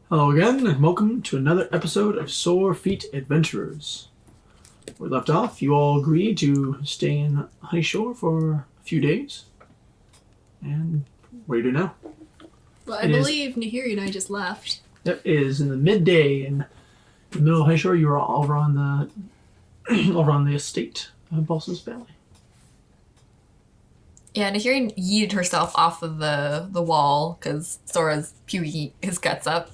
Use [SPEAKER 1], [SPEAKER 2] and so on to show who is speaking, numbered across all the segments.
[SPEAKER 1] Hello again, and welcome to another episode of Sore Feet Adventurers. Where we left off, you all agreed to stay in Honey Shore for a few days. And what do you do now?
[SPEAKER 2] Well, I believe Nahiri and I just left.
[SPEAKER 1] It is in the midday in the middle of Honey Shore. You are all over on the estate of Balsa's family.
[SPEAKER 3] Yeah, Nahiri yeeted herself off of the wall because Sora's puking his guts up.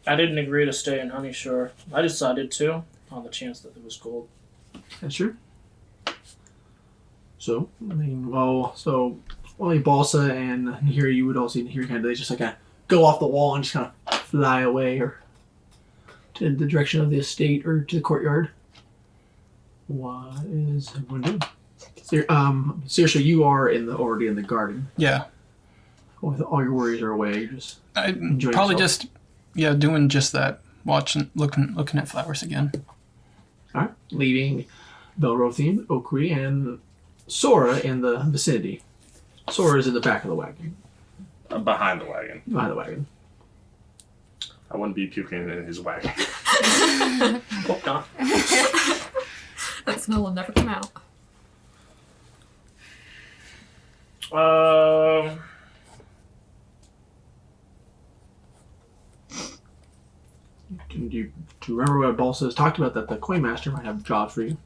[SPEAKER 4] I didn't agree to stay in Honey Shore. I decided to, on the chance that it was cold.
[SPEAKER 1] That's true. So, only Balsa and Nahiri, you would all see Nahiri kind of, they just like go off the wall and just kind of fly away or to the direction of the estate or to the courtyard. What is everyone doing? Seriously, you are already in the garden.
[SPEAKER 5] Yeah.
[SPEAKER 1] With all your worries are away. You're just enjoying
[SPEAKER 5] probably
[SPEAKER 1] yourself.
[SPEAKER 5] doing just that. Looking at flowers again.
[SPEAKER 1] All right, leaving Belrothine, Okri, and Sora in the vicinity. Sora is in the back of the wagon.
[SPEAKER 6] I'm behind the wagon.
[SPEAKER 1] Behind the wagon.
[SPEAKER 6] I wouldn't be puking in his wagon.
[SPEAKER 4] Hope not.
[SPEAKER 3] That smell will never come out.
[SPEAKER 1] Do you remember what Balsa has talked about, that the coin master might have jobs for you?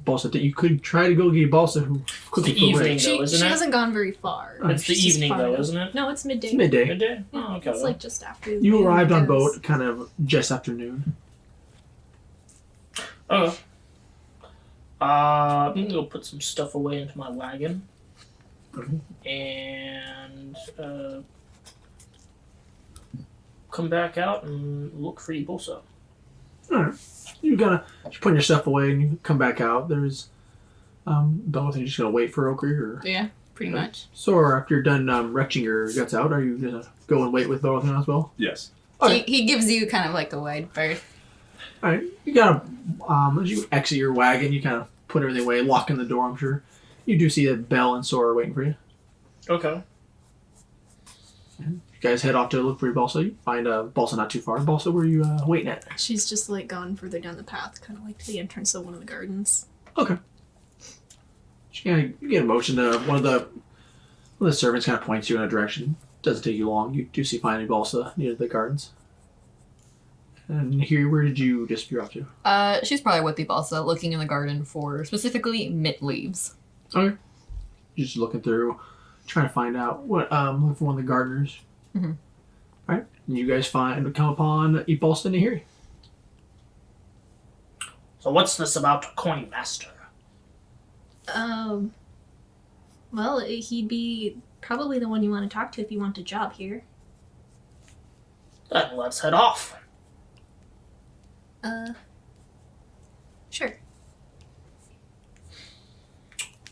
[SPEAKER 1] Balsa, that you could try to go get Balsa, who quickly
[SPEAKER 4] The
[SPEAKER 1] flew away.
[SPEAKER 4] evening.
[SPEAKER 2] She
[SPEAKER 4] isn't it?
[SPEAKER 2] hasn't gone very far.
[SPEAKER 4] It's the
[SPEAKER 2] She's
[SPEAKER 4] evening,
[SPEAKER 2] far
[SPEAKER 4] though,
[SPEAKER 2] enough.
[SPEAKER 4] isn't it?
[SPEAKER 2] No, it's midday.
[SPEAKER 1] It's midday.
[SPEAKER 4] Midday?
[SPEAKER 2] Yeah,
[SPEAKER 4] Oh, okay.
[SPEAKER 2] it's like just after.
[SPEAKER 1] You
[SPEAKER 2] noon,
[SPEAKER 1] arrived on
[SPEAKER 2] because-
[SPEAKER 1] boat kind of just afternoon.
[SPEAKER 4] Okay. I'm gonna go put some stuff away into my wagon.
[SPEAKER 1] Okay.
[SPEAKER 4] And, come back out and look for Ibosa.
[SPEAKER 1] Alright. You put your stuff away and you come back out. There's Belrothine, you just gonna wait for Okri, or
[SPEAKER 2] Yeah, pretty much.
[SPEAKER 1] Sora, after you're done retching your guts out, are you gonna go and wait with Belrothine as well?
[SPEAKER 6] Yes.
[SPEAKER 1] Okay.
[SPEAKER 2] He gives you kind of like a wide berth.
[SPEAKER 1] Alright, you gotta, as you exit your wagon, you kind of put everything away, locking the door, I'm sure. You do see that Belle and Sora are waiting for you.
[SPEAKER 4] Okay.
[SPEAKER 1] You guys head off to look for your Balsa. You find Balsa not too far. Balsa, where are you waiting at?
[SPEAKER 2] She's just like gone further down the path, kind of like to the entrance of one of the gardens.
[SPEAKER 1] Okay. You get a motion to one of the servants kind of points you in a direction. Doesn't take you long. You do see finally Balsa near the gardens. And here, where did you disappear off to?
[SPEAKER 3] She's probably with the Balsa, looking in the garden for specifically mint leaves.
[SPEAKER 1] Okay. You're just looking through, trying to find out what looking for one of the gardeners.
[SPEAKER 3] Mm-hmm.
[SPEAKER 1] All right. And you guys come upon Balsa and Nahiri.
[SPEAKER 4] So what's this about Coin Master?
[SPEAKER 2] Well, he'd be probably the one you want to talk to if you want a job here.
[SPEAKER 4] Then let's head off.
[SPEAKER 2] Sure.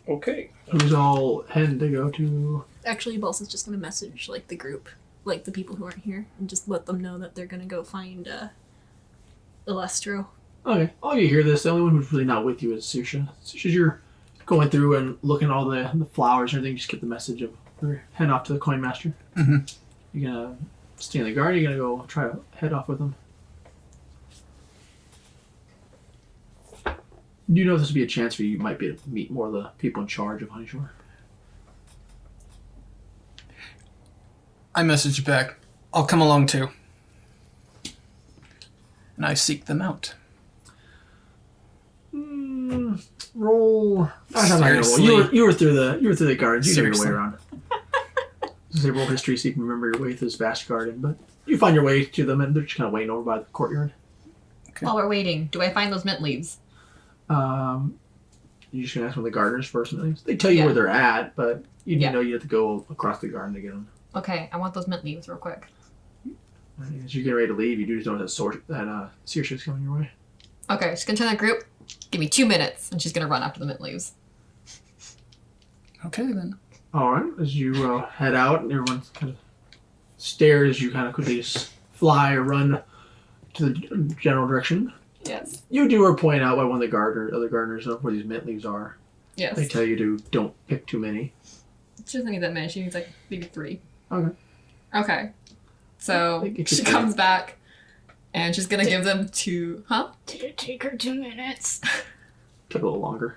[SPEAKER 4] Okay.
[SPEAKER 1] Who's all heading to go to?
[SPEAKER 2] Actually, Balsa's just gonna message like the group, like the people who aren't here, and just let them know that they're gonna go find Elestro.
[SPEAKER 1] Okay. All you hear this, the only one who's really not with you is Saoirse. Saoirse, you're going through and looking at all the flowers and everything, just get the message of we're heading off to the coin master.
[SPEAKER 5] Mm-hmm.
[SPEAKER 1] You gonna stay in the garden, you're gonna go try to head off with them. Do you know if this would be a chance for you might be able to meet more of the people in charge of Honeyshore?
[SPEAKER 5] I messaged back. I'll come along too. And I seek them out.
[SPEAKER 1] Roll. I'm not gonna roll.
[SPEAKER 5] Seriously?
[SPEAKER 1] You were through the gardens. You know your way
[SPEAKER 5] Seriously.
[SPEAKER 1] around. Say roll history so you can remember your way through this vast garden, but you find your way to them and they're just kind of waiting over by the courtyard.
[SPEAKER 5] Okay.
[SPEAKER 3] While we're waiting, do I find those mint leaves?
[SPEAKER 1] You just gonna ask one of the gardeners first. They tell you
[SPEAKER 3] Yeah.
[SPEAKER 1] were they're at, but you
[SPEAKER 3] Yeah.
[SPEAKER 1] know you have to go across the garden to get them.
[SPEAKER 3] Okay, I want those mint leaves real quick.
[SPEAKER 1] As you're getting ready to leave, you do just notice that Saoirse is coming your way.
[SPEAKER 3] Okay, she's gonna tell the group, give me 2 minutes, and she's gonna run after the mint leaves.
[SPEAKER 5] Okay then.
[SPEAKER 1] All right, as you head out, and everyone kind of stares as you kind of quickly just fly or run to the general direction.
[SPEAKER 3] Yes.
[SPEAKER 1] You do point out by one of the other gardeners know where these mint leaves are.
[SPEAKER 3] Yes.
[SPEAKER 1] They tell you to don't pick too many.
[SPEAKER 3] She doesn't need that many. She needs like maybe 3.
[SPEAKER 1] Okay.
[SPEAKER 3] Okay. So
[SPEAKER 1] They get you
[SPEAKER 3] she
[SPEAKER 1] three.
[SPEAKER 3] comes back And she's gonna give them to,
[SPEAKER 7] Take her 2 minutes.
[SPEAKER 1] Took a little longer.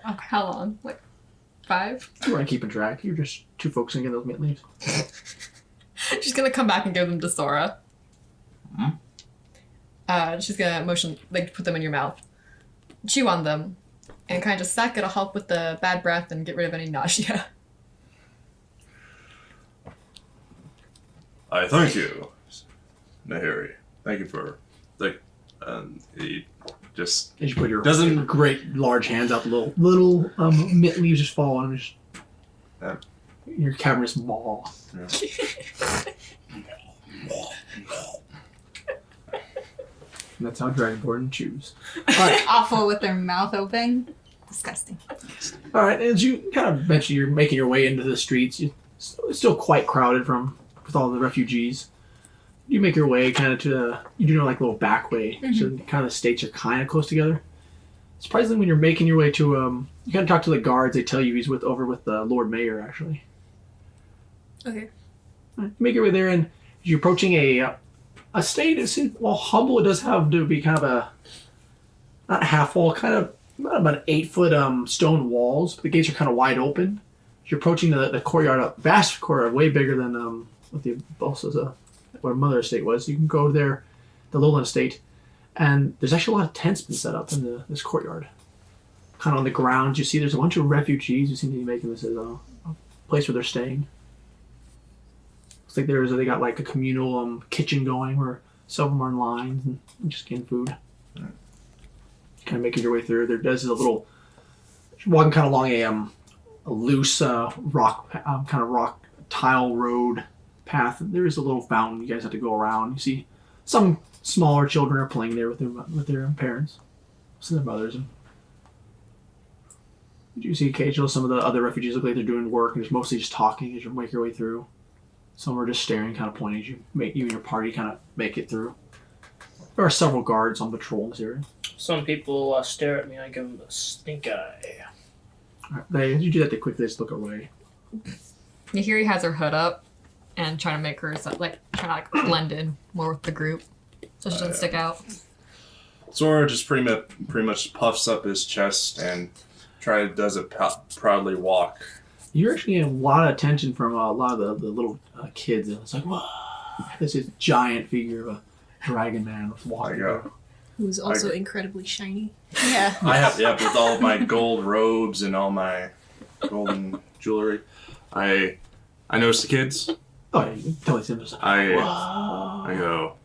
[SPEAKER 3] How long? Like 5?
[SPEAKER 1] You weren't keeping track. You're just too focused on getting those mint leaves.
[SPEAKER 3] She's gonna come back and give them to Sora. She's gonna motion, like, put them in your mouth. Chew on them. And kind of just suck. It'll help with the bad breath and get rid of any nausea.
[SPEAKER 6] I thank you, Nahiri. Thank you for, he just
[SPEAKER 1] As you put your
[SPEAKER 6] doesn't.
[SPEAKER 1] great large hands out, the little mint leaves just fall on just
[SPEAKER 6] Yeah.
[SPEAKER 1] your cavernous maw. And that's how Dragonborn chews. Alright.
[SPEAKER 7] Awful with their mouth open. Disgusting.
[SPEAKER 1] Alright, as you kind of mentioned, you're making your way into the streets. It's still quite crowded with all the refugees. You make your way kind of you do like a little back way. So kind of the states are kind of close together. Surprisingly, when you're making your way to, you kind of talk to the guards, they tell you he's over with the Lord Mayor, actually.
[SPEAKER 2] Okay.
[SPEAKER 1] You make your way there, and you're approaching a state. While humble, it does have to be kind of not half wall, kind of about 8-foot stone walls. But the gates are kind of wide open. You're approaching the courtyard, a vast courtyard, way bigger than what the what Mother Estate was. You can go there, the Lowland Estate, and there's actually a lot of tents been set up in this courtyard. Kind of on the grounds, you see there's a bunch of refugees who seem to be making this as a place where they're staying. Looks like they got like a communal kitchen going where some of them are in lines and just getting food. Kind of making your way through. There's a little walking kind of along a loose rock tile road path. There is a little fountain you guys have to go around. You see some smaller children are playing there with their parents, some of their mothers. And you see occasionally some of the other refugees look like they're doing work and it's mostly just talking as you make your way through. Some are just staring, kind of pointing as you and your party kind of make it through. There are several guards on patrol in this area.
[SPEAKER 4] Some people stare at me. I give them the stink eye.
[SPEAKER 1] As you do that, they quickly just look away.
[SPEAKER 3] Nahiri has her hood up and trying to make her blend in more with the group, so she doesn't stick out.
[SPEAKER 6] Sora just pretty much puffs up his chest and does a proudly walk.
[SPEAKER 1] You're actually getting a lot of attention from a lot of the little kids. And it's like, whoa, this is giant figure of a dragon man with water.
[SPEAKER 2] Who's also incredibly shiny.
[SPEAKER 7] Yeah.
[SPEAKER 6] I have, with all of my gold robes and all my golden jewelry. I notice the kids.
[SPEAKER 1] Oh, yeah, you can totally see them just like, whoa.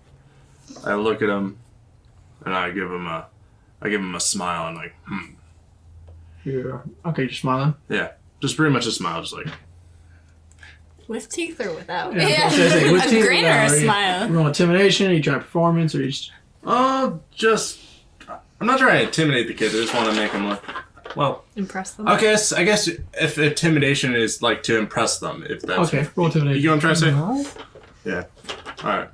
[SPEAKER 6] I look at them, and I give them a smile and like,
[SPEAKER 1] Yeah. Okay, you're smiling?
[SPEAKER 6] Yeah, just pretty much a smile, just like.
[SPEAKER 2] With teeth or without?
[SPEAKER 7] Yeah.
[SPEAKER 1] With
[SPEAKER 7] A
[SPEAKER 1] teeth,
[SPEAKER 7] grin or a
[SPEAKER 1] are you
[SPEAKER 7] smile?
[SPEAKER 1] roll intimidation? Are you trying performance? Or you just...
[SPEAKER 6] I'm not trying to intimidate the kids. I just want to make them look. Well,
[SPEAKER 2] Impress them?
[SPEAKER 6] I guess if intimidation is like to impress them, if that's
[SPEAKER 1] Okay, roll intimidation.
[SPEAKER 6] You know what I'm trying to say? Yeah. All right.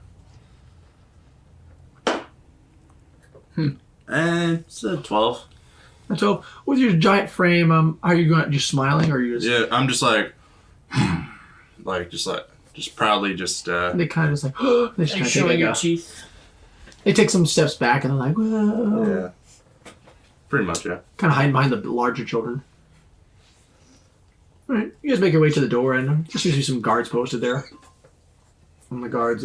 [SPEAKER 6] And it's a 12.
[SPEAKER 1] So, with your giant frame, are you going just smiling, or are you just?
[SPEAKER 6] Yeah, I'm just like, just proudly, just.
[SPEAKER 1] They kind of just like, they just kind of
[SPEAKER 4] Showing
[SPEAKER 1] take
[SPEAKER 4] your
[SPEAKER 1] like
[SPEAKER 4] teeth.
[SPEAKER 1] they take some steps back and they're like, whoa.
[SPEAKER 6] Yeah. Pretty much, yeah.
[SPEAKER 1] Kind of hiding behind the larger children. All right, you guys make your way to the door, and just see some guards posted there. And the guards,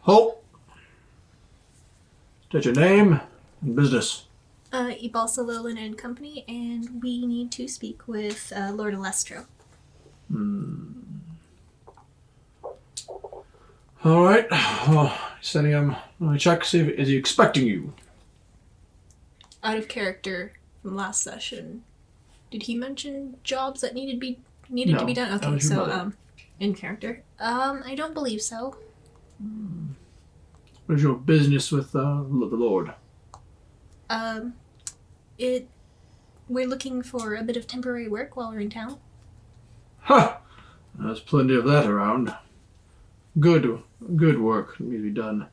[SPEAKER 1] halt. State your name and business.
[SPEAKER 2] Ibalsa Lowland and Company, and we need to speak with Lord Alestro.
[SPEAKER 1] All right. Sending him. Let me check. See if is he expecting you.
[SPEAKER 2] Out of character from last session, did he mention jobs that needed to be done?
[SPEAKER 1] that
[SPEAKER 2] Okay,
[SPEAKER 1] was your
[SPEAKER 2] so
[SPEAKER 1] mother.
[SPEAKER 2] in character. I don't believe so.
[SPEAKER 1] What is your business with the Lord?
[SPEAKER 2] We're looking for a bit of temporary work while we're in town.
[SPEAKER 1] Ha! There's plenty of that around. Good work needs to be done.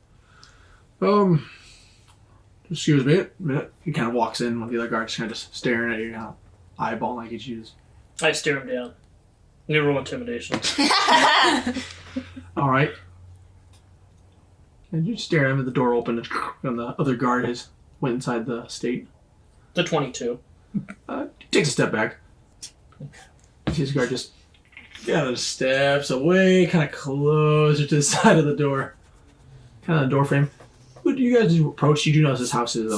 [SPEAKER 1] Excuse me a minute. He kind of walks in with the other guards kind of just staring at you, kind of eyeballing like he's used.
[SPEAKER 4] I stare him down. New roll intimidation.
[SPEAKER 1] All right. And you stare at him, and the door opened, and the other guard has went inside the estate.
[SPEAKER 4] The 22.
[SPEAKER 1] Takes a step back. His guard just kind of steps away, kind of closer to the side of the door. Kind of the door frame. When you guys approach, you do notice this house is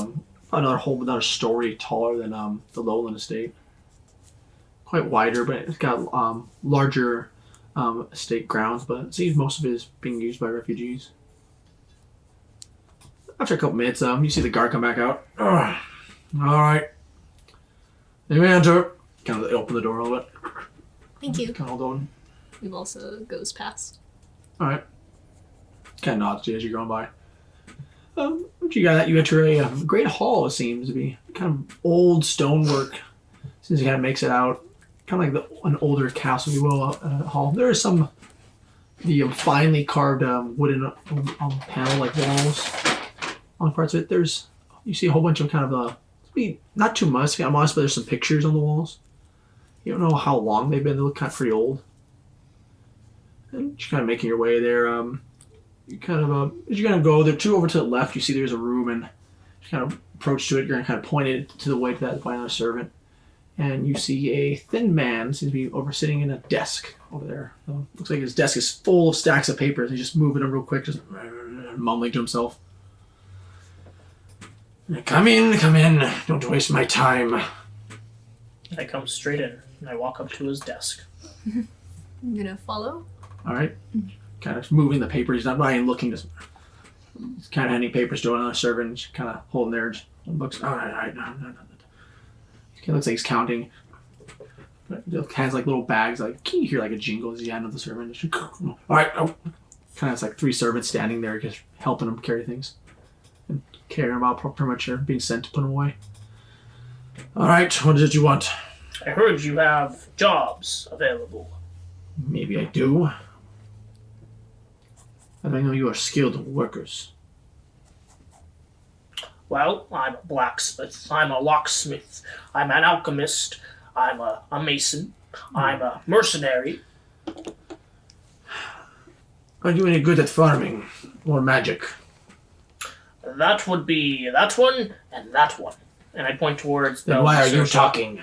[SPEAKER 1] another story taller than the Lowland estate. Quite wider, but it's got larger estate grounds, but it seems most of it is being used by refugees. After a couple minutes, you see the guard come back out. All right. You may enter. Kind of open the door a little bit.
[SPEAKER 2] Thank you.
[SPEAKER 1] Kind of going.
[SPEAKER 2] We've also goes past.
[SPEAKER 1] All right. Kind of nods to you as you're going by. You got that. You enter a great hall. It seems to be kind of old stonework. Since it kind of makes it out, kind of like an older castle, if you will, hall. There are some the finely carved wooden panel like walls on parts of it. You see a whole bunch of kind of not too much, I'm honest, but there's some pictures on the walls. You don't know how long they've been. They look kind of pretty old. And you're kind of making your way there. You kind of as you kind of go there, two over to the left, you see there's a room, and you kind of approach to it. You're going to kind of point it to the way to that by another servant, and you see a thin man seems to be sitting in a desk over there. Looks like his desk is full of stacks of papers. He's just moving them real quick, just mumbling to himself. Come in. Don't waste my time.
[SPEAKER 4] I come straight in, and I walk up to his desk.
[SPEAKER 2] I'm gonna follow.
[SPEAKER 1] All right. Kind of moving the papers. He's not even looking. Just kind of handing papers to another servant. Just kind of holding there. Just looks. All right. No. He looks like he's counting. It has like little bags. Like you hear like a jingle as he hands the servant. All right. Oh. Kind of it's like three servants standing there, just helping him carry things and caring about pretty much being sent to put them away. All right. What did you want?
[SPEAKER 4] I heard you have jobs available.
[SPEAKER 1] Maybe I do. But I know you are skilled workers.
[SPEAKER 4] Well, I'm a blacksmith. I'm a locksmith. I'm an alchemist. I'm a mason. I'm a mercenary.
[SPEAKER 1] Are you any good at farming or magic?
[SPEAKER 4] That would be that one and that one. And I point towards the...
[SPEAKER 1] Then why are you talking?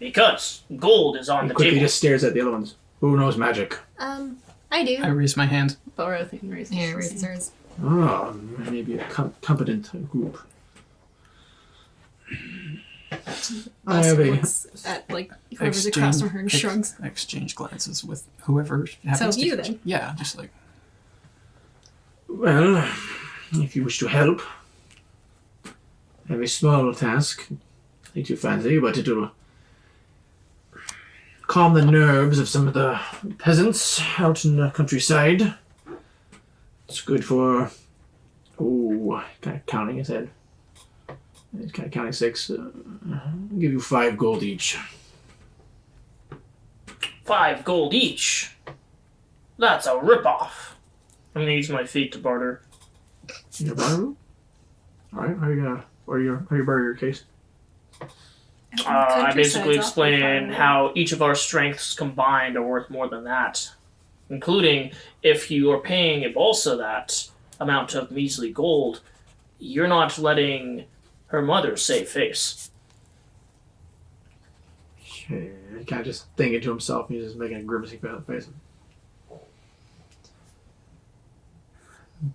[SPEAKER 4] Because gold is on
[SPEAKER 1] He
[SPEAKER 4] the
[SPEAKER 1] quickly
[SPEAKER 4] table.
[SPEAKER 1] just stares at the other ones. Who knows magic?
[SPEAKER 2] I do.
[SPEAKER 5] I raise my hand.
[SPEAKER 7] Bora thinking raises.
[SPEAKER 3] Yeah, raises hers.
[SPEAKER 1] Oh, maybe a competent group. I have a...
[SPEAKER 2] Looks at like whoever's across from her and shrugs.
[SPEAKER 5] Exchange glances with whoever happens
[SPEAKER 2] So
[SPEAKER 5] to
[SPEAKER 2] you
[SPEAKER 5] catch-
[SPEAKER 2] then?
[SPEAKER 5] Yeah, just like
[SPEAKER 1] Well, if you wish to help, I have a small task. Not too fancy, but it will calm the nerves of some of the peasants out in the countryside. It's good for... Oh, kind of counting his head. He's kind of counting 6. I'll give you 5 gold each.
[SPEAKER 4] 5 gold each. That's a ripoff. I'm gonna use my feet to barter.
[SPEAKER 1] Your barter? Alright, how are you gonna... How you barter your case?
[SPEAKER 4] I basically explain how each of our strengths combined are worth more than that. Including, if you are paying Ibalsa that amount of measly gold, you're not letting her mother save face.
[SPEAKER 1] Okay, kind of just thinking to himself, he's just making a grimacing face.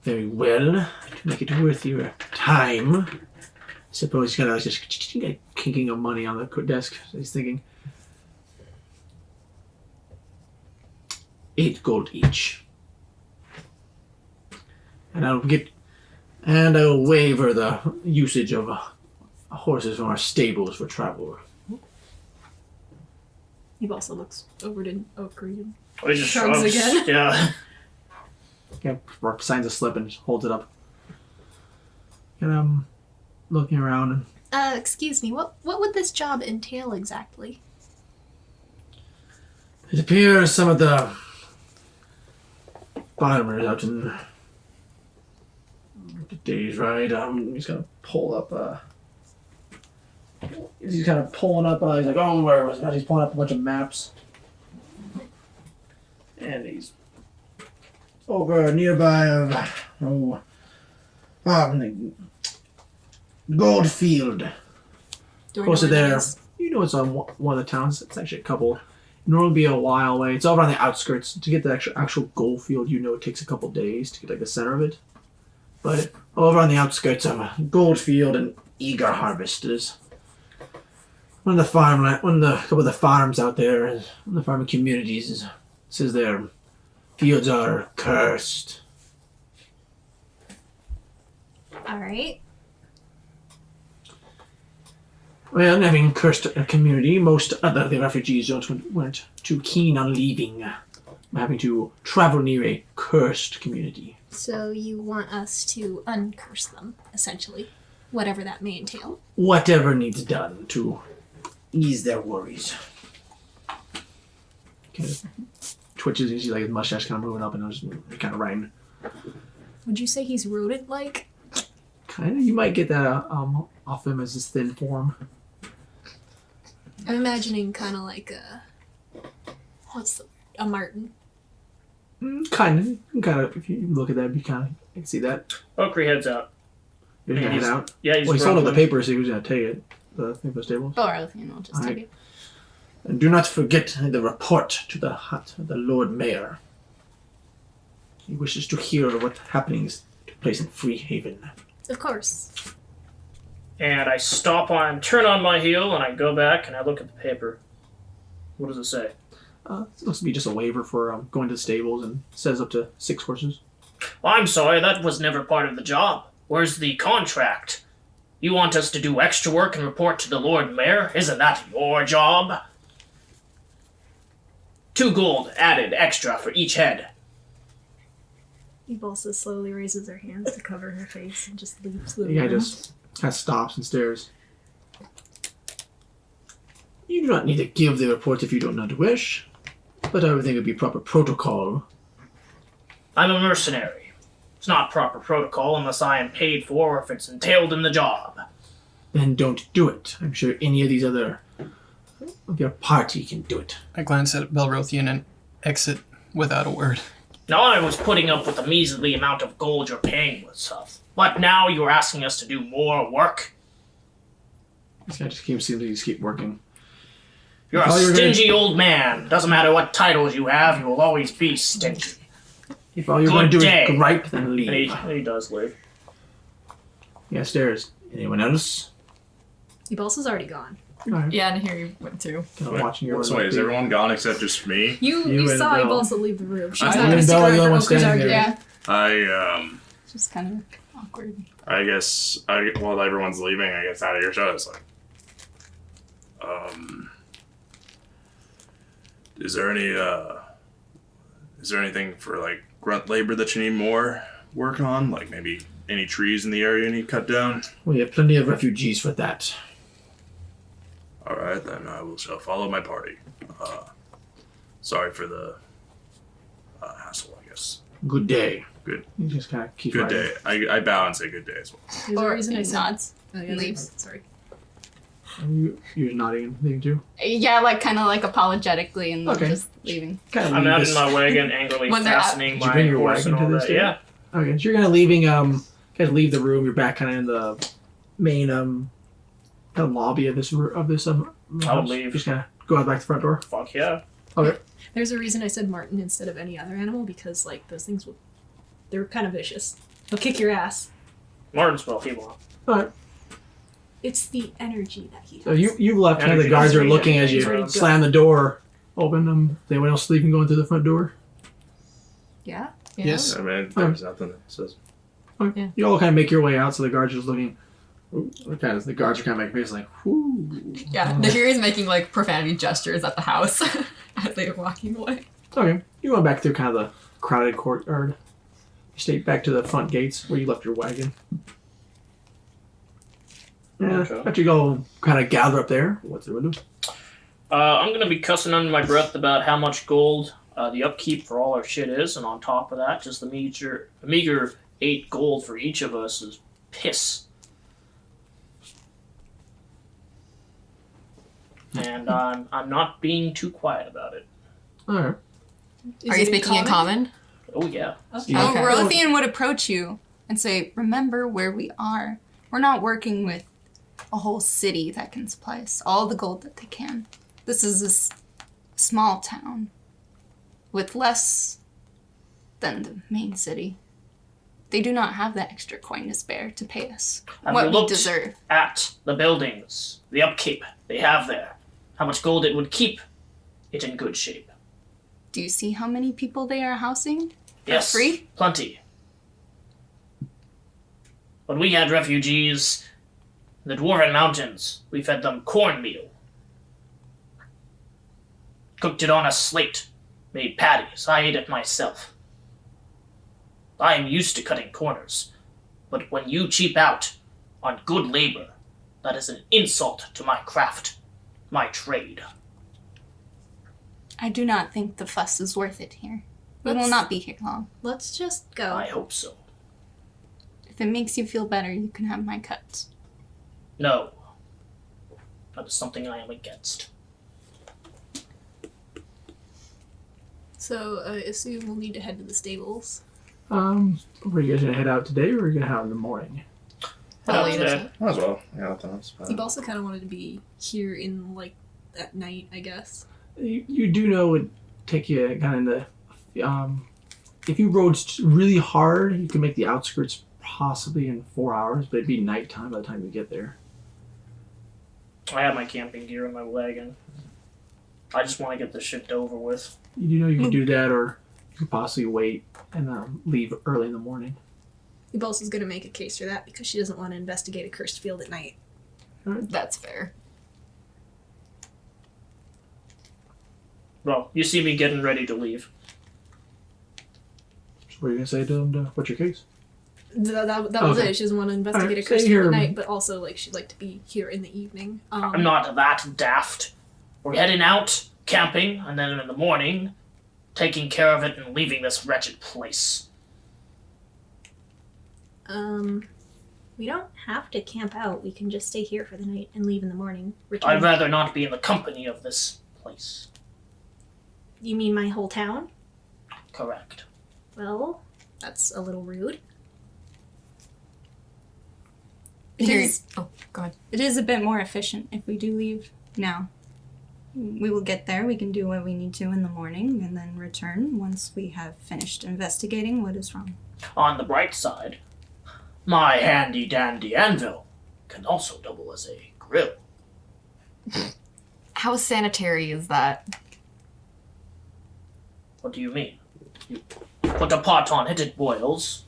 [SPEAKER 1] Very well, to make it worth your time. I suppose he's kind of just kinking of money on the desk. He's thinking, 8 gold each. And I'll waiver the usage of horses from our stables for travel.
[SPEAKER 2] He also looks over to Oak Reed.
[SPEAKER 4] Or he just
[SPEAKER 2] Shrugs
[SPEAKER 4] shrugs.
[SPEAKER 2] again.
[SPEAKER 4] Yeah.
[SPEAKER 1] Yeah, signs a slip and just holds it up. And I'm looking around and
[SPEAKER 2] Excuse me, what would this job entail exactly?
[SPEAKER 1] it appears some of the farmers out in the day's ride, he's gonna pull up he's kind of pulling up he's like, oh, where was that? He's pulling up a bunch of maps. And he's over nearby of Goldfield.
[SPEAKER 2] Do I know
[SPEAKER 1] Closer
[SPEAKER 2] where that
[SPEAKER 1] there.
[SPEAKER 2] is?
[SPEAKER 1] You know it's on one of the towns. It's actually a couple. It normally be a while away. It's over on the outskirts. To get the actual Goldfield, you know it takes a couple days to get like the center of it. But over on the outskirts of Goldfield and E040, there's one of the couple of the farms out there, one of the farming communities says their fields are cursed.
[SPEAKER 2] Alright.
[SPEAKER 1] Well, having cursed a community, most other the refugees weren't too keen on leaving, having to travel near a cursed community.
[SPEAKER 2] So you want us to uncurse them, essentially. Whatever that may entail.
[SPEAKER 1] Whatever needs done to ease their worries. Kind of twitches, you see like his mustache kind of moving up and I was kind of writing.
[SPEAKER 2] Would you say he's rodent-like?
[SPEAKER 1] Kind of, you might get that off him as his thin form.
[SPEAKER 2] I'm imagining kind of like a marten.
[SPEAKER 1] Kind of. If you look at that, you kind of can see that.
[SPEAKER 4] Okri heads out.
[SPEAKER 1] You're gonna head out.
[SPEAKER 4] Yeah, he's
[SPEAKER 1] Well, he sold up the
[SPEAKER 4] grumbling.
[SPEAKER 1] paper, so he was gonna take it. The thing for stables.
[SPEAKER 7] Barlothian will just
[SPEAKER 1] Alright.
[SPEAKER 7] take it.
[SPEAKER 1] And do not forget the report to the hut of the Lord Mayor. He wishes to hear what happenings took place in Free Haven.
[SPEAKER 2] Of course.
[SPEAKER 4] And I turn on my heel, and I go back and I look at the paper. What does it say?
[SPEAKER 1] It looks to be just a waiver for going to the stables and says up to 6 horses.
[SPEAKER 4] Well, I'm sorry, that was never part of the job. Where's the contract? You want us to do extra work and report to the Lord Mayor? Isn't that your job? 2 gold added extra for each head.
[SPEAKER 2] Ebalsa slowly raises her hands to cover her face and just leaves the
[SPEAKER 1] The guy
[SPEAKER 2] room.
[SPEAKER 1] just kind of stops and stares. You do not need to give the report if you do not wish, but I would think it would be proper protocol.
[SPEAKER 4] I'm a mercenary. It's not proper protocol unless I am paid for or if it's entailed in the job.
[SPEAKER 1] Then don't do it. I'm sure any of these other of your party can do it.
[SPEAKER 5] I glance at Belrothian and exit without a word.
[SPEAKER 4] Now I was putting up with the measly amount of gold you're paying with stuff. But now you're asking us to do more work?
[SPEAKER 1] This guy just seems to keep working.
[SPEAKER 4] You're a
[SPEAKER 1] Oh, you're
[SPEAKER 4] stingy old man. Doesn't matter what titles you have, you will always be stingy.
[SPEAKER 1] If all you're
[SPEAKER 4] Good
[SPEAKER 1] going to do
[SPEAKER 4] day.
[SPEAKER 1] is gripe, then
[SPEAKER 4] And
[SPEAKER 1] leave.
[SPEAKER 4] he does leave.
[SPEAKER 1] Yeah, stares. Anyone else?
[SPEAKER 2] Ebalsa's already gone.
[SPEAKER 1] Alright.
[SPEAKER 3] Yeah, and here you went too.
[SPEAKER 1] Kind of watching your
[SPEAKER 6] So wait, is everyone gone except just me?
[SPEAKER 2] You
[SPEAKER 1] You and
[SPEAKER 2] saw
[SPEAKER 1] Belle.
[SPEAKER 2] Ebalsa leave the room. She's
[SPEAKER 6] I-
[SPEAKER 2] not
[SPEAKER 6] You
[SPEAKER 2] going to
[SPEAKER 1] and
[SPEAKER 2] stick
[SPEAKER 1] Belle are
[SPEAKER 2] around
[SPEAKER 1] the
[SPEAKER 2] for
[SPEAKER 1] only ones
[SPEAKER 2] Okra's
[SPEAKER 1] standing there.
[SPEAKER 2] argument.
[SPEAKER 7] Yeah,
[SPEAKER 6] I
[SPEAKER 7] just kind of awkward.
[SPEAKER 6] I guess while everyone's leaving, I guess out of your show. It's like, is there anything for like grunt labor that you need more work on? Like maybe any trees in the area you need cut down?
[SPEAKER 1] We have plenty of refugees for that.
[SPEAKER 6] All right, then I shall follow my party. Sorry for the hassle, I guess.
[SPEAKER 1] Good day.
[SPEAKER 6] Good.
[SPEAKER 1] You just kind of keep
[SPEAKER 6] Good
[SPEAKER 1] writing.
[SPEAKER 6] day. I bow and say good day as well.
[SPEAKER 2] There's a
[SPEAKER 7] Or
[SPEAKER 2] reason I said.
[SPEAKER 7] nods.
[SPEAKER 2] Oh, yeah,
[SPEAKER 7] leaves.
[SPEAKER 2] Sorry.
[SPEAKER 1] You're nodding and leaving too?
[SPEAKER 7] Yeah, like kind of like apologetically and then
[SPEAKER 1] Okay.
[SPEAKER 7] just leaving.
[SPEAKER 1] Kind of
[SPEAKER 4] I'm
[SPEAKER 1] leave
[SPEAKER 4] out
[SPEAKER 1] this-
[SPEAKER 4] in my wagon, angrily
[SPEAKER 3] When they're out-
[SPEAKER 4] fastening
[SPEAKER 1] Did you
[SPEAKER 4] my
[SPEAKER 1] bring your
[SPEAKER 4] horse
[SPEAKER 1] wagon
[SPEAKER 4] and all
[SPEAKER 1] to this
[SPEAKER 4] that.
[SPEAKER 1] day?
[SPEAKER 4] Yeah.
[SPEAKER 1] Okay, so you're kind of leaving, guys leave the room. You're back kind of in the main, kind of lobby of this house.
[SPEAKER 4] I'll leave.
[SPEAKER 1] Just kind of go out back the front door.
[SPEAKER 4] Fuck yeah.
[SPEAKER 2] There's a reason I said marten instead of any other animal because, like, those things they're kind of vicious. They'll kick your ass.
[SPEAKER 4] Martin's well, he won't.
[SPEAKER 1] Alright,
[SPEAKER 2] It's the energy that he has.
[SPEAKER 1] so you've left. Kind of the
[SPEAKER 4] Energy
[SPEAKER 1] guards are
[SPEAKER 4] doesn't
[SPEAKER 1] looking
[SPEAKER 4] mean
[SPEAKER 1] as you
[SPEAKER 2] anything. He's
[SPEAKER 1] slam the door open. Is anyone else leaving going through the front door?
[SPEAKER 2] Yeah?
[SPEAKER 3] Yeah.
[SPEAKER 5] Yes.
[SPEAKER 6] I mean, there's nothing that says.
[SPEAKER 1] Okay.
[SPEAKER 3] Yeah.
[SPEAKER 1] You all kind of make your way out, so the guards are just looking. The guards are kind of making faces like, whoo.
[SPEAKER 3] Yeah, Nahiri's making like profanity gestures at the house as they're walking away.
[SPEAKER 1] Okay, you went back through kind of the crowded courtyard. You stayed back to the front gates where you left your wagon. Yeah,
[SPEAKER 4] Okay.
[SPEAKER 1] after you go kind of gather up there, what's the window?
[SPEAKER 4] I'm gonna be cussing under my breath about how much gold the upkeep for all our shit is, and on top of that, just the meager 8 gold for each of us is piss. And I'm not being too quiet about it.
[SPEAKER 1] All right.
[SPEAKER 2] Is
[SPEAKER 3] Are you
[SPEAKER 2] it
[SPEAKER 3] speaking in common?
[SPEAKER 4] Oh, yeah.
[SPEAKER 2] Okay.
[SPEAKER 1] Yeah.
[SPEAKER 7] Oh, Rothian would approach you and say, remember where we are. We're not working with a whole city that can supply us all the gold that they can. This is a small town with less than the main city. They do not have the extra coin to spare to pay us
[SPEAKER 4] Have
[SPEAKER 7] what
[SPEAKER 4] you
[SPEAKER 7] we
[SPEAKER 4] looked
[SPEAKER 7] deserve.
[SPEAKER 4] at the buildings, the upkeep they have there? How much gold it would keep it in good shape?
[SPEAKER 7] Do you see how many people they are housing? For
[SPEAKER 4] Yes,
[SPEAKER 7] free?
[SPEAKER 4] plenty. When we had refugees in the Dwarven Mountains, we fed them cornmeal. Cooked it on a slate, made patties. I ate it myself. I am used to cutting corners, but when you cheap out on good labor, that is an insult to my craft, my trade.
[SPEAKER 7] I do not think the fuss is worth it here. We will
[SPEAKER 2] Let's-
[SPEAKER 7] not be here long.
[SPEAKER 2] Let's just go.
[SPEAKER 4] I hope so.
[SPEAKER 7] If it makes you feel better, you can have my cuts.
[SPEAKER 4] No. That is something I am against.
[SPEAKER 2] So I assume we'll need to head to the stables.
[SPEAKER 1] Were you guys gonna head out today, or are you gonna have in the morning?
[SPEAKER 3] How
[SPEAKER 4] Oh,
[SPEAKER 3] late is
[SPEAKER 4] yeah.
[SPEAKER 3] it?
[SPEAKER 6] Might as well. Yeah, that's fine.
[SPEAKER 2] You've also kind of wanted to be here in like at night, I guess.
[SPEAKER 1] You do know it would take you kind of if you rode really hard, you could make the outskirts possibly in 4 hours, but it'd be nighttime by the time you get there.
[SPEAKER 4] I have my camping gear in my wagon. I just want to get this shit over with.
[SPEAKER 1] You do know you could do that, or you could possibly wait and leave early in the morning.
[SPEAKER 2] Ibos is going to make a case for that because she doesn't want to investigate a cursed field at night.
[SPEAKER 3] That's fair.
[SPEAKER 4] Well, you see me getting ready to leave.
[SPEAKER 1] So what are you gonna say to them? What's your case?
[SPEAKER 2] That was
[SPEAKER 1] Okay.
[SPEAKER 2] it. She doesn't want to investigate
[SPEAKER 1] Alright,
[SPEAKER 2] a cursed
[SPEAKER 1] stay
[SPEAKER 2] field at
[SPEAKER 1] here.
[SPEAKER 2] night, but also like she'd like to be here in the evening.
[SPEAKER 4] I'm not that daft. We're heading out, camping, and then in the morning, taking care of it and leaving this wretched place.
[SPEAKER 2] We don't have to camp out. We can just stay here for the night and leave in the morning. Return.
[SPEAKER 4] I'd rather not be in the company of this place.
[SPEAKER 2] You mean my whole town?
[SPEAKER 4] Correct.
[SPEAKER 2] Well, that's a little rude.
[SPEAKER 3] Oh, go ahead.
[SPEAKER 7] It is a bit more efficient if we do leave now. We will get there, we can do what we need to in the morning, and then return once we have finished investigating what is wrong.
[SPEAKER 4] On the bright side, my handy-dandy anvil can also double as a grill.
[SPEAKER 3] How sanitary is that?
[SPEAKER 4] What do you mean? You put a pot on it, it boils.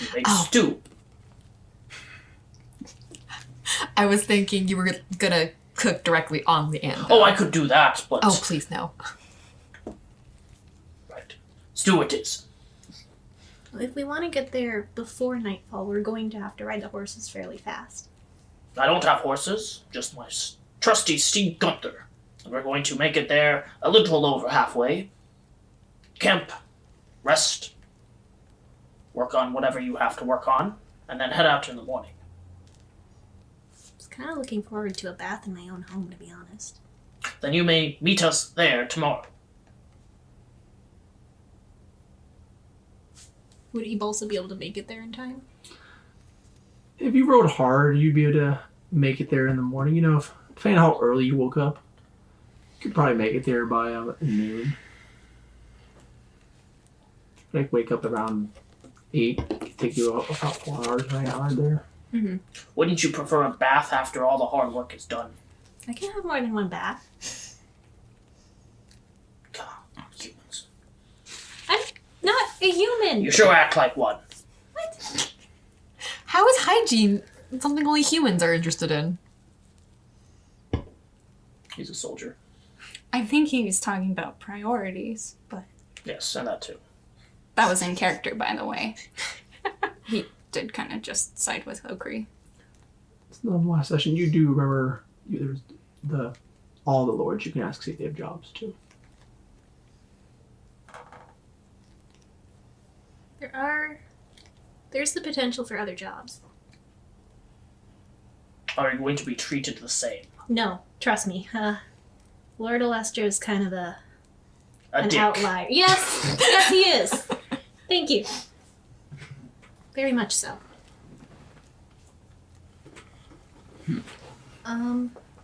[SPEAKER 4] You make
[SPEAKER 3] Oh.
[SPEAKER 4] stew.
[SPEAKER 3] I was thinking you were gonna cook directly on the anvil.
[SPEAKER 4] Oh, I could do that, but...
[SPEAKER 3] Oh, please no.
[SPEAKER 4] Right. Stew it is.
[SPEAKER 2] If we want to get there before nightfall, we're going to have to ride the horses fairly fast.
[SPEAKER 4] I don't have horses, just my trusty steed Gunther. And we're going to make it there a little over halfway. Camp, rest, work on whatever you have to work on, and then head out in the morning.
[SPEAKER 2] I was kind of looking forward to a bath in my own home, to be honest.
[SPEAKER 4] Then you may meet us there tomorrow.
[SPEAKER 2] Would Ibos be able to make it there in time?
[SPEAKER 1] If you rode hard, you'd be able to make it there in the morning. You know, depending on how early you woke up, you could probably make it there by noon. Like wake up around 8. It'd take you about 4 hours right hard there.
[SPEAKER 4] Wouldn't you prefer a bath after all the hard work is done?
[SPEAKER 2] I can have more than one bath.
[SPEAKER 4] God, humans.
[SPEAKER 2] I'm not a human!
[SPEAKER 4] You sure act like one.
[SPEAKER 2] What?
[SPEAKER 3] How is hygiene something only humans are interested in?
[SPEAKER 4] He's a soldier.
[SPEAKER 7] I think he was talking about priorities, but
[SPEAKER 4] Yes, and that too.
[SPEAKER 7] that was in character, by the way. He did kind of just side with Okri.
[SPEAKER 1] It's the last session. You do remember there's all the lords you can ask see if they have jobs too.
[SPEAKER 2] There's the potential for other jobs.
[SPEAKER 4] Are you going to be treated the same?
[SPEAKER 2] No, trust me. Lord Alestra is kind of an
[SPEAKER 4] A dick.
[SPEAKER 2] outlier. Yes, yes, he is. Thank you. Very much so.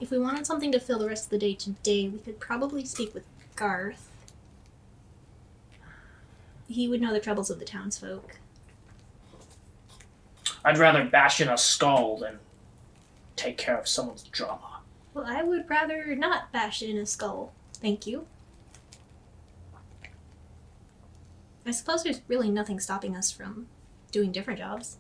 [SPEAKER 2] If we wanted something to fill the rest of the day today, we could probably speak with Garth. He would know the troubles of the townsfolk.
[SPEAKER 4] I'd rather bash in a skull than take care of someone's drama.
[SPEAKER 2] Well, I would rather not bash in a skull. Thank you. I suppose there's really nothing stopping us from doing different jobs.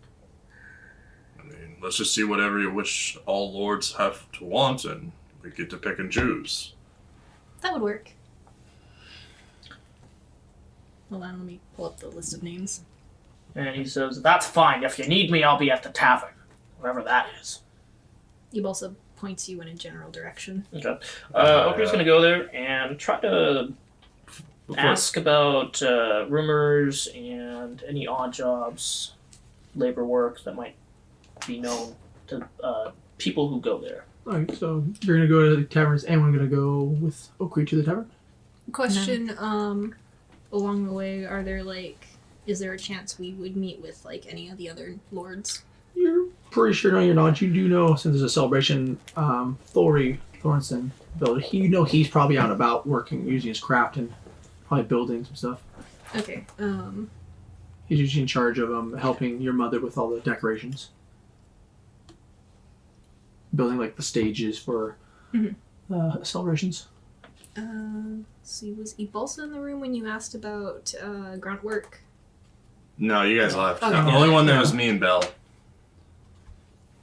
[SPEAKER 6] I mean, let's just see whatever you wish all lords have to want, and we get to pick and choose.
[SPEAKER 2] That would work. Hold on, let me pull up the list of names.
[SPEAKER 4] And he says, that's fine. If you need me, I'll be at the tavern. Wherever that is.
[SPEAKER 2] He also points you in a general direction.
[SPEAKER 4] Okay. Oaker's going to go there and try to ask about rumors and any odd jobs, labor work that might be known to people who go there.
[SPEAKER 1] Alright, so you're gonna go to the tavern. Is anyone gonna go with Oakley to the tavern?
[SPEAKER 2] Question, along the way, is there a chance we would meet with, any of the other lords?
[SPEAKER 1] You're pretty sure, no, you're not. You do know, since there's a celebration, Thory Thornton builder. You know he's probably out and about working, using his craft and probably building some stuff.
[SPEAKER 2] Okay,
[SPEAKER 1] He's usually in charge of helping your mother with all the decorations. Building, the stages for celebrations.
[SPEAKER 2] let's see, was Ibalsa in the room when you asked about, grunt work?
[SPEAKER 6] No, you guys left.
[SPEAKER 2] Okay.
[SPEAKER 6] The only one there was me and Belle.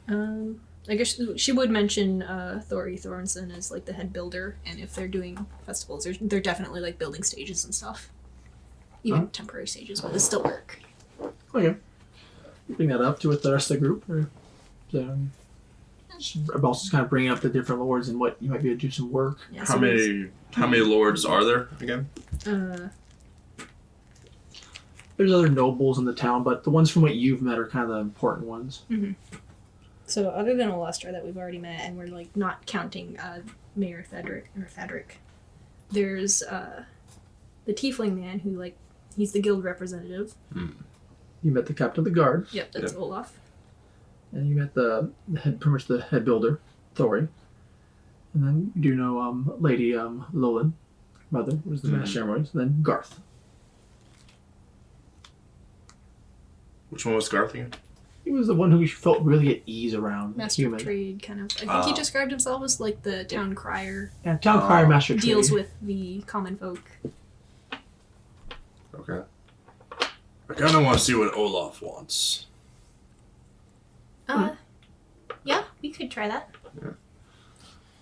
[SPEAKER 2] I guess she would mention Thory Thornson as the head builder, and if they're doing festivals, they're definitely building stages and stuff. Even temporary stages, but they still work.
[SPEAKER 1] Okay. Bring that up to with the rest of the group, or I'm also just kind of bringing up the different lords and what you might be able to do some work.
[SPEAKER 2] Yeah,
[SPEAKER 6] How many lords are there again?
[SPEAKER 1] There's other nobles in the town, but the ones from what you've met are kind of the important ones.
[SPEAKER 2] So other than Olustra that we've already met, and we're not counting Mayor Thadric, there's the tiefling man who he's the guild representative.
[SPEAKER 1] You met the captain of the guard,
[SPEAKER 2] Yep, that's Olaf.
[SPEAKER 1] and you met the head, pretty much the head builder, Thory. And then you do know Lady Lolan, mother, was the master ceremonies, and then Garth.
[SPEAKER 6] Which one was Garth again?
[SPEAKER 1] He was the one who you felt really at ease around.
[SPEAKER 2] Master
[SPEAKER 1] human.
[SPEAKER 2] of Trade, kind of. I think he described himself as the town crier.
[SPEAKER 1] Yeah, town crier, master of
[SPEAKER 2] Deals
[SPEAKER 1] trade.
[SPEAKER 2] with the common folk.
[SPEAKER 6] Okay. I kind of want to see what Olaf wants.
[SPEAKER 2] Yeah, we could try that.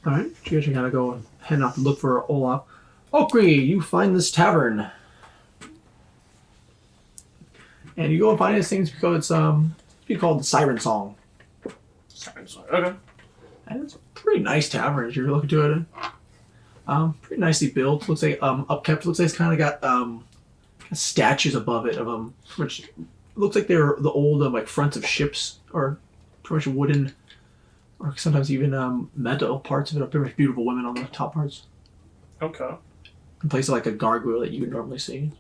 [SPEAKER 1] Alright, so you guys are kind of go heading off to look for Olaf. Oakley, you find this tavern. And you go and find these things because it's called the Siren Song.
[SPEAKER 4] Siren Song. Okay.
[SPEAKER 1] And it's a pretty nice tavern as you're looking to it. Pretty nicely built. Looks like upkept. Looks like it's kind of got statues above it of which looks like they're the old fronts of ships, or pretty much wooden, or sometimes even metal parts of it. Are pretty much beautiful women on the top parts.
[SPEAKER 4] Okay.
[SPEAKER 1] In place of a gargoyle that you would normally see.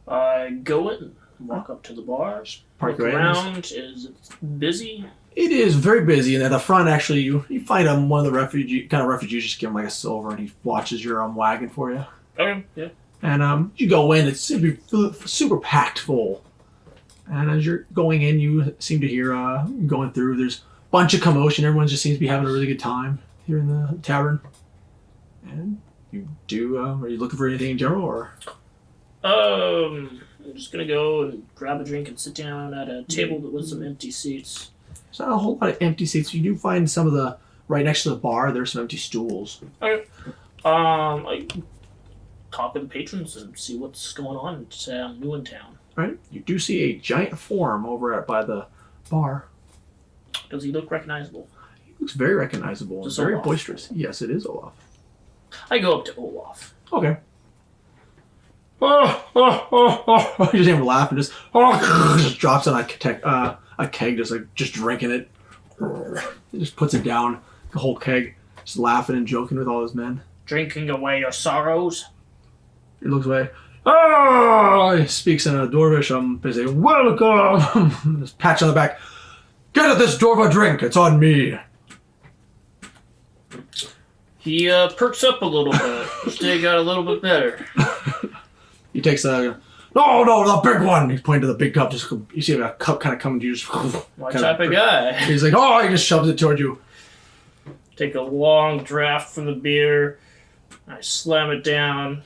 [SPEAKER 4] Go in, walk up to the bar,
[SPEAKER 1] Park
[SPEAKER 4] look
[SPEAKER 1] your
[SPEAKER 4] around. Is it busy?
[SPEAKER 1] It is very busy, and at the front, actually, you find one of the refugees just give him a silver, and he watches your wagon for you.
[SPEAKER 4] Okay, yeah.
[SPEAKER 1] And you go in, it's super packed full. And as you're going in, you seem to hear going through. There's a bunch of commotion. Everyone just seems to be having a really good time here in the tavern. And you do. Are you looking for anything in general, or?
[SPEAKER 4] I'm just gonna go and grab a drink and sit down at a table with some empty seats.
[SPEAKER 1] There's not a whole lot of empty seats. You do find some of the right next to the bar. There's some empty stools.
[SPEAKER 4] Okay. I talk with the patrons and see what's going on. Say I'm new in town.
[SPEAKER 1] Right. You do see a giant form over by the bar.
[SPEAKER 4] Does he look recognizable?
[SPEAKER 1] He looks very recognizable and
[SPEAKER 4] Is
[SPEAKER 1] very
[SPEAKER 4] Olaf?
[SPEAKER 1] boisterous. Yes, it is Olaf.
[SPEAKER 4] I go up to Olaf.
[SPEAKER 1] Okay. He just even laugh and just drops on a keg, just drinking it. He just puts it down, the whole keg, just laughing and joking with all his men.
[SPEAKER 4] Drinking away your sorrows.
[SPEAKER 1] He looks away. Oh, he speaks in a Dwarvish. They say, welcome. Just patch on the back. Get this dwarf a drink. It's on me.
[SPEAKER 4] He perks up a little bit. His day got a little bit better.
[SPEAKER 1] He takes a... No, the big one. He's pointing to the big cup. Just you see a cup kind of coming to you. Just
[SPEAKER 4] My type of guy.
[SPEAKER 1] He's like, oh, he just shoves it toward you.
[SPEAKER 4] Take a long draft from the beer. I slam it down,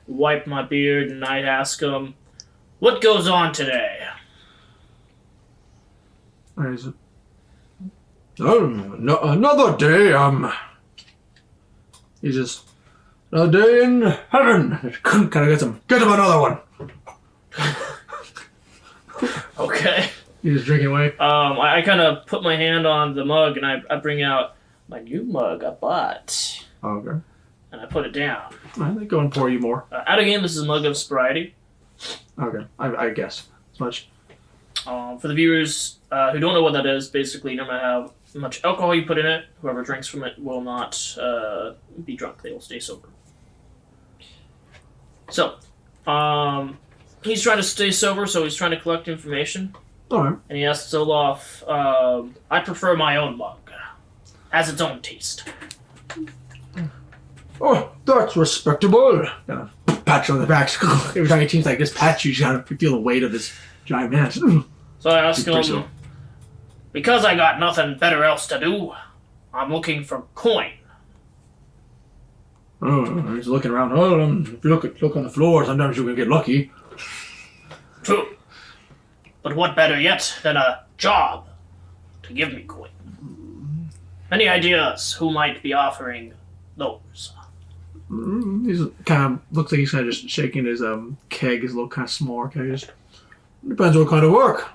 [SPEAKER 4] wipe my beard, and I ask him, what goes on today?
[SPEAKER 1] And he's like, no, another day, he's just, another day in heaven. Kind of get him another one.
[SPEAKER 4] Okay.
[SPEAKER 1] He's just drinking away.
[SPEAKER 4] I kind of put my hand on the mug, and I bring out my new mug I bought.
[SPEAKER 1] Okay.
[SPEAKER 4] And I put it down.
[SPEAKER 1] They go and pour you more.
[SPEAKER 4] Out of game, this is a mug of sobriety.
[SPEAKER 1] Okay, I guess as much.
[SPEAKER 4] For the viewers who don't know what that is, basically, no matter how much alcohol you put in it, whoever drinks from it will not be drunk. They will stay sober. So, he's trying to stay sober, so he's trying to collect information.
[SPEAKER 1] All right.
[SPEAKER 4] And he asks Olaf, I prefer my own mug. Has its own taste.
[SPEAKER 1] Oh, that's respectable. Kind of pat you on the back. Every time he seems like this pat you, kind of feel the weight of this giant man.
[SPEAKER 4] So I ask
[SPEAKER 1] Pretty
[SPEAKER 4] him, because I got nothing better else to do, I'm looking for coin.
[SPEAKER 1] Oh, he's looking around. Oh, if you look on the floor, sometimes you can get lucky.
[SPEAKER 4] True. But what better yet than a job to give me coin? Any ideas who might be offering those?
[SPEAKER 1] He's kind of looks like he's kind of just shaking his keg, his little kind of smaller keg. Just depends what kind of work.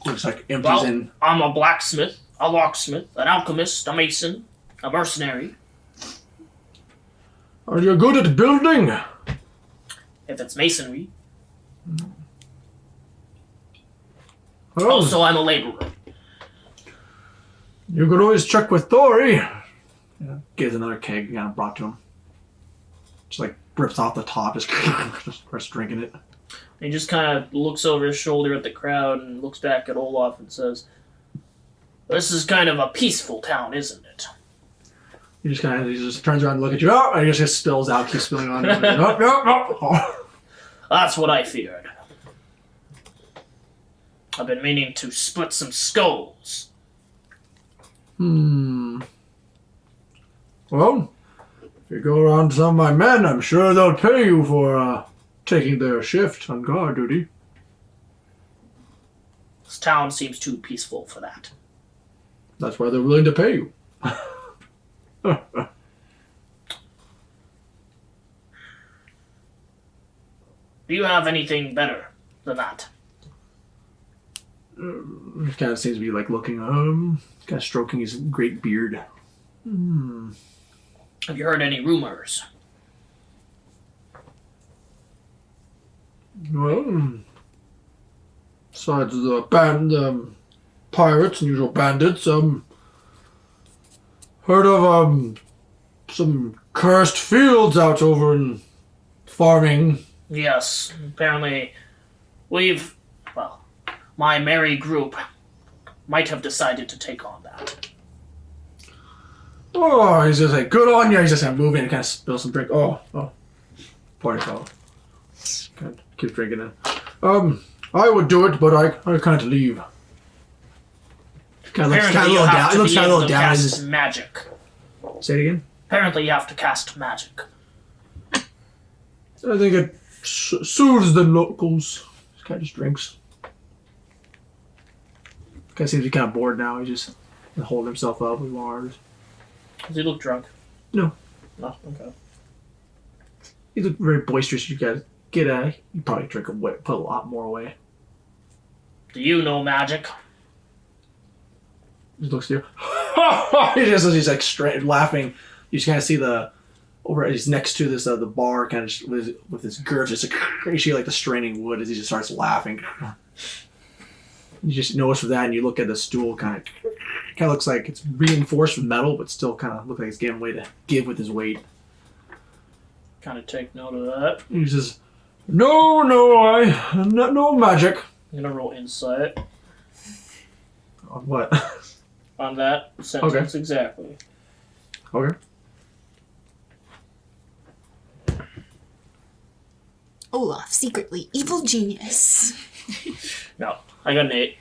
[SPEAKER 1] Looks like empties
[SPEAKER 4] Well,
[SPEAKER 1] in.
[SPEAKER 4] I'm a blacksmith, a locksmith, an alchemist, a mason, a mercenary.
[SPEAKER 1] Are you good at building?
[SPEAKER 4] If it's masonry.
[SPEAKER 1] Oh,
[SPEAKER 4] Also, I'm a laborer.
[SPEAKER 1] you could always check with Thori. Yeah, gives another keg kind of brought to him. Just like rips off the top, just starts drinking it.
[SPEAKER 4] He just kind of looks over his shoulder at the crowd and looks back at Olaf and says, this is kind of a peaceful town, isn't it?
[SPEAKER 1] He just turns around and look at you. Oh, and he just spills out, keeps spilling on. No.
[SPEAKER 4] That's what I feared. I've been meaning to split some skulls.
[SPEAKER 1] Well, if you go around to some of my men, I'm sure they'll pay you for taking their shift on guard duty.
[SPEAKER 4] This town seems too peaceful for that.
[SPEAKER 1] That's why they're willing to pay you.
[SPEAKER 4] Do you have anything better than that?
[SPEAKER 1] He kind of seems to be like looking, kind of stroking his great beard.
[SPEAKER 4] Have you heard any rumors?
[SPEAKER 1] Well, besides the pirates and usual bandits, heard of some cursed fields out over in farming.
[SPEAKER 4] Yes, apparently my merry group might have decided to take on that.
[SPEAKER 1] Oh, he's just like, good on you. He's just kind of moving and kind of spills some drink. Oh, party fellow. Kind of keeps drinking it. I would do it, but I can't leave. Kind of looks kind of a little down. It looks kind of a little down.
[SPEAKER 4] Cast magic.
[SPEAKER 1] Say it again.
[SPEAKER 4] Apparently, you have to cast magic.
[SPEAKER 1] I think it soothes the locals. Just kind of just drinks. Guy seems to be kind of bored now. He's just holding himself up with bars.
[SPEAKER 4] Does he look drunk?
[SPEAKER 1] No.
[SPEAKER 4] No. Okay.
[SPEAKER 1] He looked very boisterous. You guys you probably drink put a lot more away.
[SPEAKER 4] Do you know magic?
[SPEAKER 1] He looks at you. He's like straight laughing. You just kind of see he's next to this the bar, kind of with his girth, just like you see like the straining wood as he just starts laughing. You just notice for that, and you look at the stool, kind of looks like it's reinforced with metal, but still kind of looks like it's giving way to give with his weight.
[SPEAKER 4] Kind of take note of that.
[SPEAKER 1] He says, No, no magic.
[SPEAKER 4] I'm gonna roll insight
[SPEAKER 1] On what?
[SPEAKER 4] on that sentence exactly.
[SPEAKER 1] Okay.
[SPEAKER 7] Olaf, secretly evil genius.
[SPEAKER 4] No, I got an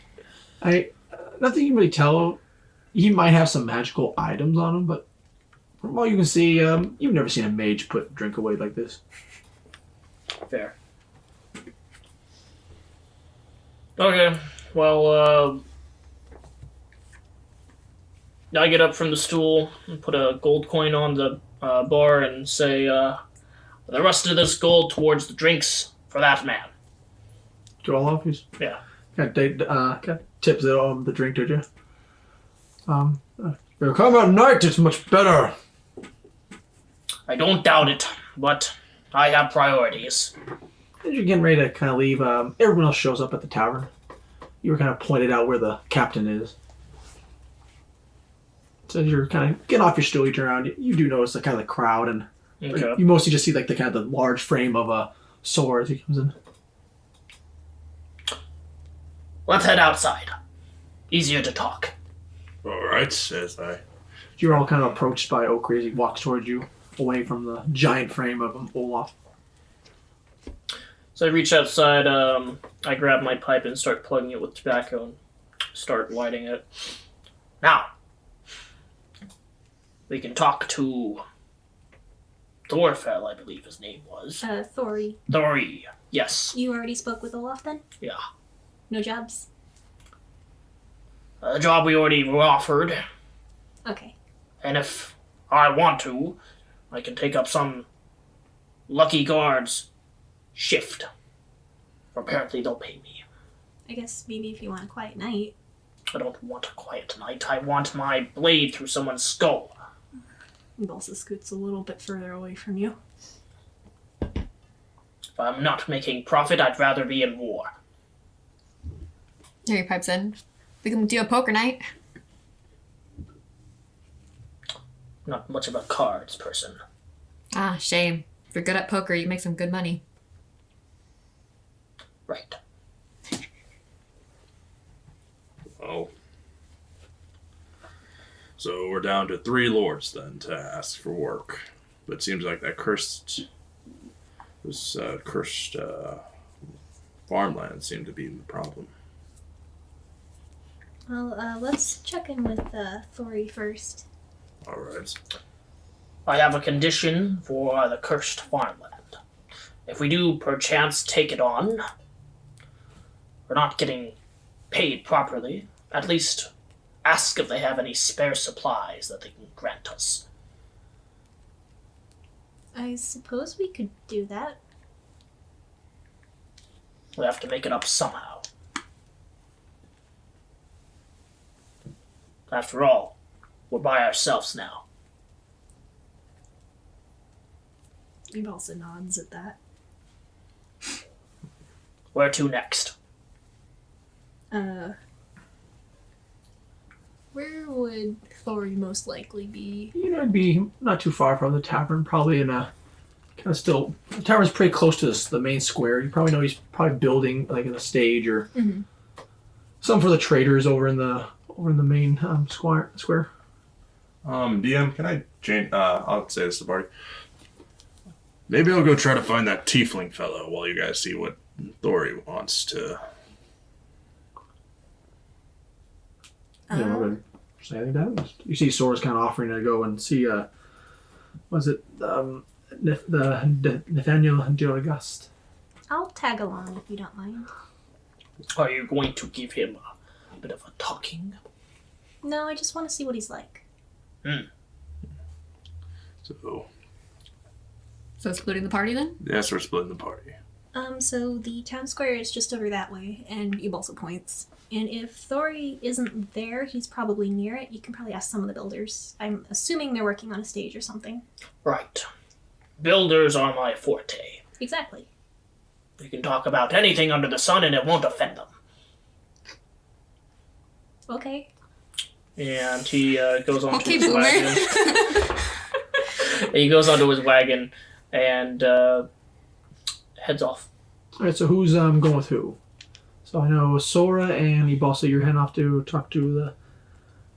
[SPEAKER 4] 8.
[SPEAKER 1] Nothing you can really tell. He might have some magical items on him, but from all you can see, you've never seen a mage put drink away like this.
[SPEAKER 4] Fair. Okay, well, I get up from the stool and put a gold coin on the bar and say, the rest of this gold towards the drinks for that man.
[SPEAKER 1] To all of you?
[SPEAKER 4] Yeah.
[SPEAKER 1] Kind of tips it on the drink, did you? If you come at night, it's much better.
[SPEAKER 4] I don't doubt it, but I have priorities.
[SPEAKER 1] As you're getting ready to kind of leave, everyone else shows up at the tavern. You were kind of pointed out where the captain is. So as you're kind of getting off your stool, you turn around, you do notice the kind of the crowd, and
[SPEAKER 4] Okay.
[SPEAKER 1] you mostly just see like the kind of the large frame of a sword as he comes in.
[SPEAKER 4] Let's head outside. Easier to talk.
[SPEAKER 6] All right, says I.
[SPEAKER 1] You're all kind of approached by Oak as he walks towards you, away from the giant frame of Olaf.
[SPEAKER 4] So I reach outside, I grab my pipe and start plugging it with tobacco and start lighting it. Now, we can talk to Thorfell, I believe his name was.
[SPEAKER 2] Thori.
[SPEAKER 4] Thori, yes.
[SPEAKER 2] You already spoke with Olaf then?
[SPEAKER 4] Yeah.
[SPEAKER 2] No jobs?
[SPEAKER 4] A job we already were offered,
[SPEAKER 2] Okay.
[SPEAKER 4] and if I want to, I can take up some lucky guard's shift. Apparently they'll pay me.
[SPEAKER 2] I guess maybe if you want a quiet night.
[SPEAKER 4] I don't want a quiet night. I want my blade through someone's skull.
[SPEAKER 2] Balsa scoots a little bit further away from you.
[SPEAKER 4] If I'm not making profit, I'd rather be in war.
[SPEAKER 3] Harry pipes in. We can do a poker night.
[SPEAKER 4] Not much of a cards person.
[SPEAKER 3] Ah, shame. If you're good at poker, you make some good money.
[SPEAKER 4] Right.
[SPEAKER 6] Oh. So we're down to 3 lords then to ask for work. But it seems like that cursed farmland seemed to be the problem.
[SPEAKER 2] Well, let's check in with Thori first.
[SPEAKER 6] All right.
[SPEAKER 4] I have a condition for the cursed farmland. If we do perchance take it on, we're not getting paid properly. At least ask if they have any spare supplies that they can grant us.
[SPEAKER 2] I suppose we could do that.
[SPEAKER 4] We have to make it up somehow. After all, we're by ourselves now.
[SPEAKER 2] He also nods at that.
[SPEAKER 4] Where to next?
[SPEAKER 2] Where would Thori most likely be?
[SPEAKER 1] You know, it'd be not too far from the tavern, probably in a kind of still. The tavern's pretty close to the main square. You probably know he's probably building like in a stage or some for the traders over in the main square.
[SPEAKER 6] DM, can I change? I'll say this to the party. Maybe I'll go try to find that tiefling fellow while you guys see what Thori wants to.
[SPEAKER 1] You know, go say anything to that. You see Sora's kind of offering to go and see. Was it the Nathaniel Delegast?
[SPEAKER 2] I'll tag along if you don't mind.
[SPEAKER 4] Are you going to give him a bit of a talking?
[SPEAKER 2] No, I just want to see what he's like.
[SPEAKER 3] So splitting the party then?
[SPEAKER 6] Yes, we're splitting the party.
[SPEAKER 2] So the town square is just over that way, and Eve also points. And if Thori isn't there, he's probably near it. You can probably ask some of the builders. I'm assuming they're working on a stage or something.
[SPEAKER 4] Right. Builders are my forte.
[SPEAKER 2] Exactly.
[SPEAKER 4] You can talk about anything under the sun and it won't offend them.
[SPEAKER 2] Okay.
[SPEAKER 4] And he goes on to
[SPEAKER 7] Okay,
[SPEAKER 4] his
[SPEAKER 7] boomer.
[SPEAKER 4] wagon. He goes onto his wagon and heads off.
[SPEAKER 1] All right, so who's going with who? So I know Sora and Ibasa, you're heading off to talk to the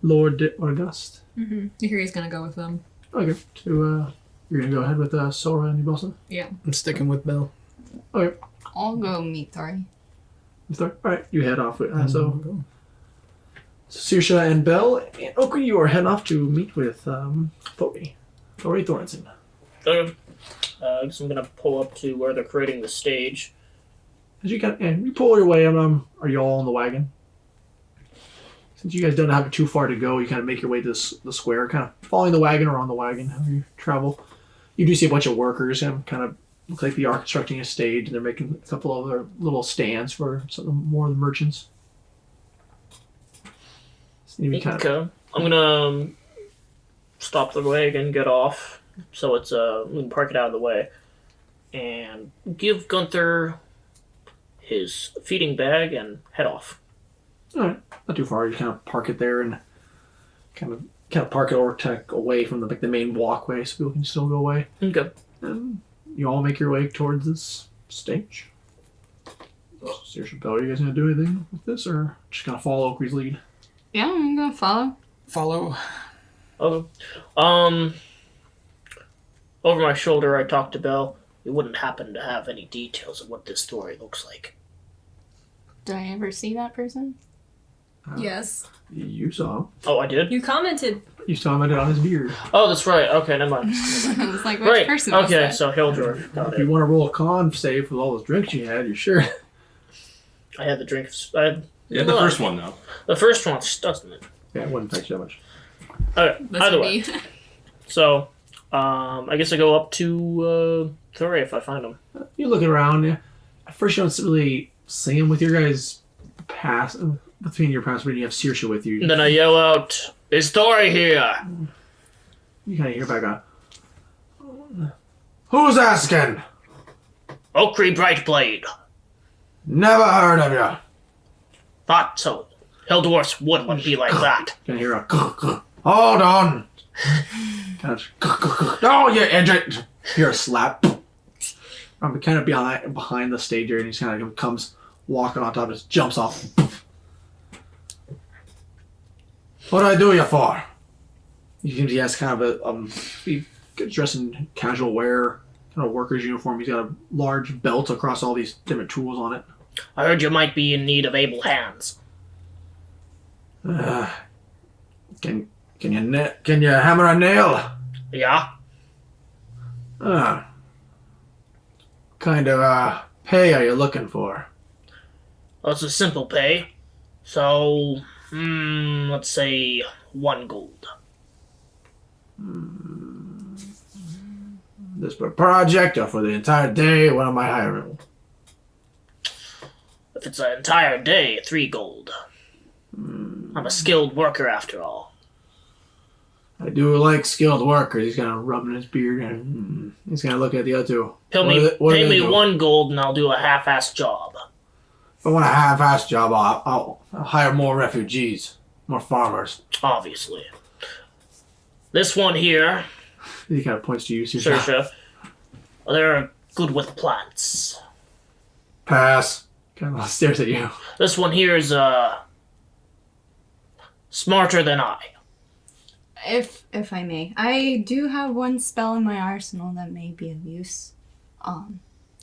[SPEAKER 1] Lord August.
[SPEAKER 3] Mm-hmm. You hear he's gonna go with them.
[SPEAKER 1] Okay, you're gonna go ahead with Sora and Ibasa.
[SPEAKER 3] Yeah.
[SPEAKER 5] I'm sticking with Belle.
[SPEAKER 1] Okay,
[SPEAKER 7] I'll go meet Thori.
[SPEAKER 1] all right, you head off with so Saoirse and Belle and Oakley, you are heading off to meet with Thori Thorensen.
[SPEAKER 4] Okay. I guess I'm gonna pull up to where they're creating the stage.
[SPEAKER 1] As you you pull your way, are you all on the wagon? Since you guys don't have it too far to go, you kind of make your way to the square, kind of following the wagon or on the wagon, how you travel. You do see a bunch of workers, and kind of looks like they are constructing a stage, and they're making a couple of other little stands for some more of the merchants. So you kind of,
[SPEAKER 4] Okay. I'm gonna stop the wagon, get off, so it's we can park it out of the way, and give Gunther his feeding bag and head off.
[SPEAKER 1] all right, not too far. You kind of park it there and kind of park it over away from the main walkway, so people can still go away.
[SPEAKER 4] Okay.
[SPEAKER 1] And you all make your way towards this stage. Seriously, Belle, are you guys gonna do anything with this, or just gonna follow Oakley's lead?
[SPEAKER 7] Yeah, I'm gonna follow.
[SPEAKER 5] Follow.
[SPEAKER 4] Okay. Over my shoulder, I talked to Belle. We wouldn't happen to have any details of what this story looks like.
[SPEAKER 7] Did I ever see that person?
[SPEAKER 2] Yes.
[SPEAKER 1] You saw him.
[SPEAKER 4] Oh, I did?
[SPEAKER 2] You commented.
[SPEAKER 1] You saw him on his beard.
[SPEAKER 4] Oh, that's right. Okay, never mind.
[SPEAKER 7] I was like, which
[SPEAKER 4] Right.
[SPEAKER 7] person was
[SPEAKER 4] Okay,
[SPEAKER 7] that?
[SPEAKER 4] so Hildor. Got
[SPEAKER 1] If you
[SPEAKER 4] it.
[SPEAKER 1] want to roll a con save with all those drinks you had, you're sure.
[SPEAKER 4] I had the drink.
[SPEAKER 6] Yeah, the first one though.
[SPEAKER 4] The first one, doesn't it?
[SPEAKER 1] Yeah, it wouldn't affect you that much.
[SPEAKER 4] Okay,
[SPEAKER 3] That's
[SPEAKER 4] either
[SPEAKER 3] would
[SPEAKER 4] way.
[SPEAKER 3] be.
[SPEAKER 4] So, I guess I go up to Thori if I find him.
[SPEAKER 1] You look around. Yeah. At first, you don't really see him with your guys' pass. Between your pass, when you have Saoirse with you,
[SPEAKER 4] And then I yell out, "Is Thori here?"
[SPEAKER 1] you kind of hear back on. Who's asking?
[SPEAKER 4] Oaktree Brightblade.
[SPEAKER 1] Never heard of you.
[SPEAKER 4] Thought so. Hildor's wood wouldn't be like that.
[SPEAKER 1] You can hear a. Hold on. Kind of. Oh, you idiot! Hear a slap. Kind of behind the stage area, and he kind of comes walking on top, just jumps off. What do I do you for? He has kind of he dressed in casual wear, kind of worker's uniform. He's got a large belt across all these different tools on it.
[SPEAKER 4] I heard you might be in need of able hands.
[SPEAKER 1] Can you hammer a nail?
[SPEAKER 4] Yeah?
[SPEAKER 1] Kind of pay are you looking for?
[SPEAKER 4] Well, it's a simple pay. So, let's say 1 gold.
[SPEAKER 1] This project or for the entire day? What am I hiring?
[SPEAKER 4] If it's an entire day, 3 gold. I'm a skilled worker after all.
[SPEAKER 1] I do like skilled workers. He's kind of rubbing his beard and he's kind of looking at the other two.
[SPEAKER 4] Pay me 1 gold and I'll do a half-assed job.
[SPEAKER 1] If I want a half-assed job, I'll hire more refugees, more farmers.
[SPEAKER 4] Obviously. This one here,
[SPEAKER 1] He kind of points to you, Saoirse.
[SPEAKER 4] Saoirse, they're good with plants.
[SPEAKER 1] Pass. Kind of stares at you.
[SPEAKER 4] This one here is, smarter than I.
[SPEAKER 7] If I may, I do have one spell in my arsenal that may be of use.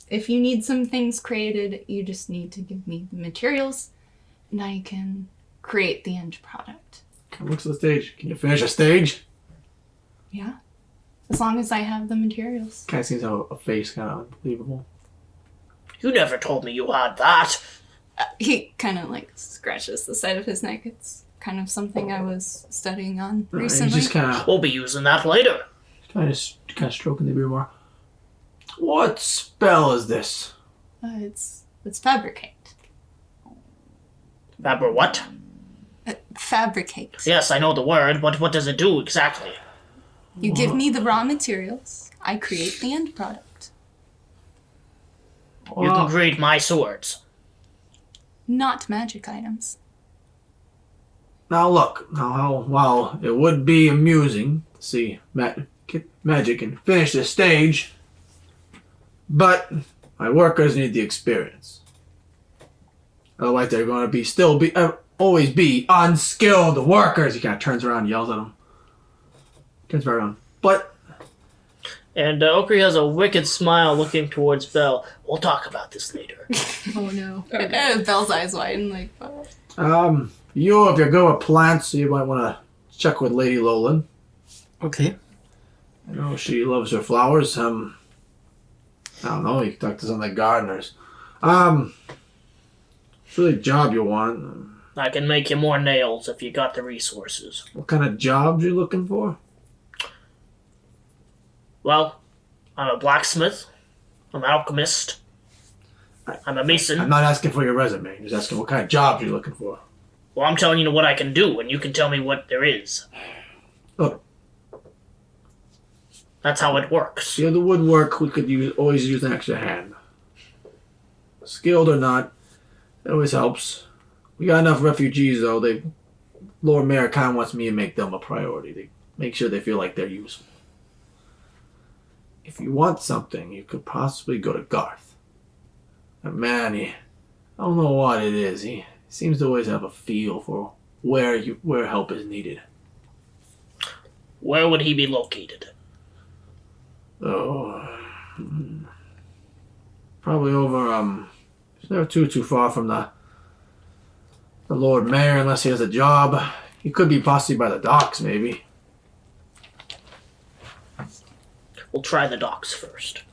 [SPEAKER 7] If you need some things created, you just need to give me the materials, and I can create the end product.
[SPEAKER 1] Kind of looks at the stage. Can you finish a stage?
[SPEAKER 7] Yeah, as long as I have the materials.
[SPEAKER 1] Kind of seems to have a face kind of unbelievable.
[SPEAKER 4] You never told me you had that.
[SPEAKER 7] He kind of like scratches the side of his neck. It's kind of something I was studying on
[SPEAKER 1] He's
[SPEAKER 7] recently.
[SPEAKER 1] just kind of
[SPEAKER 4] We'll be using that later.
[SPEAKER 1] stroking the beard more. What spell is this?
[SPEAKER 7] It's fabricate.
[SPEAKER 4] Fabber what?
[SPEAKER 7] Fabricate.
[SPEAKER 4] Yes, I know the word, but what does it do exactly?
[SPEAKER 7] You give me the raw materials. I create the end product.
[SPEAKER 4] You can create my swords.
[SPEAKER 7] Not magic items.
[SPEAKER 1] Now look, while it would be amusing to see magic and finish this stage, but My workers need the experience. Otherwise, they're going to always be unskilled workers. He kind of turns around and yells at them. Turns right around. But...
[SPEAKER 4] And Okri has a wicked smile looking towards Belle. We'll talk about this later.
[SPEAKER 2] Oh no.
[SPEAKER 7] Belle's eyes widen like, what?
[SPEAKER 1] if you're good with plants, you might want to check with Lady Lolan.
[SPEAKER 5] Okay.
[SPEAKER 1] I know she loves her flowers. I don't know, you can talk to some of the gardeners. It's really a job you want.
[SPEAKER 4] I can make you more nails if you got the resources.
[SPEAKER 1] What kind of jobs you looking for?
[SPEAKER 4] Well, I'm a blacksmith. I'm an alchemist. I'm a mason.
[SPEAKER 1] I'm not asking for your resume. I'm just asking what kind of jobs you're looking for.
[SPEAKER 4] Well, I'm telling you what I can do, and you can tell me what there is.
[SPEAKER 1] Look,
[SPEAKER 4] That's how it works.
[SPEAKER 1] the woodwork, we could always use an extra hand. Skilled or not, it always helps. We got enough refugees, though. Lord Mayor kind of wants me to make them a priority. They make sure they feel like they're useful. If you want something, you could possibly go to Garth. But man, I don't know what it is. He seems to always have a feel for where help is needed.
[SPEAKER 4] Where would he be located?
[SPEAKER 1] Oh, probably over, it's never too far from the Lord Mayor, unless he has a job. He could be possibly by the docks, maybe.
[SPEAKER 4] We'll try the docks first.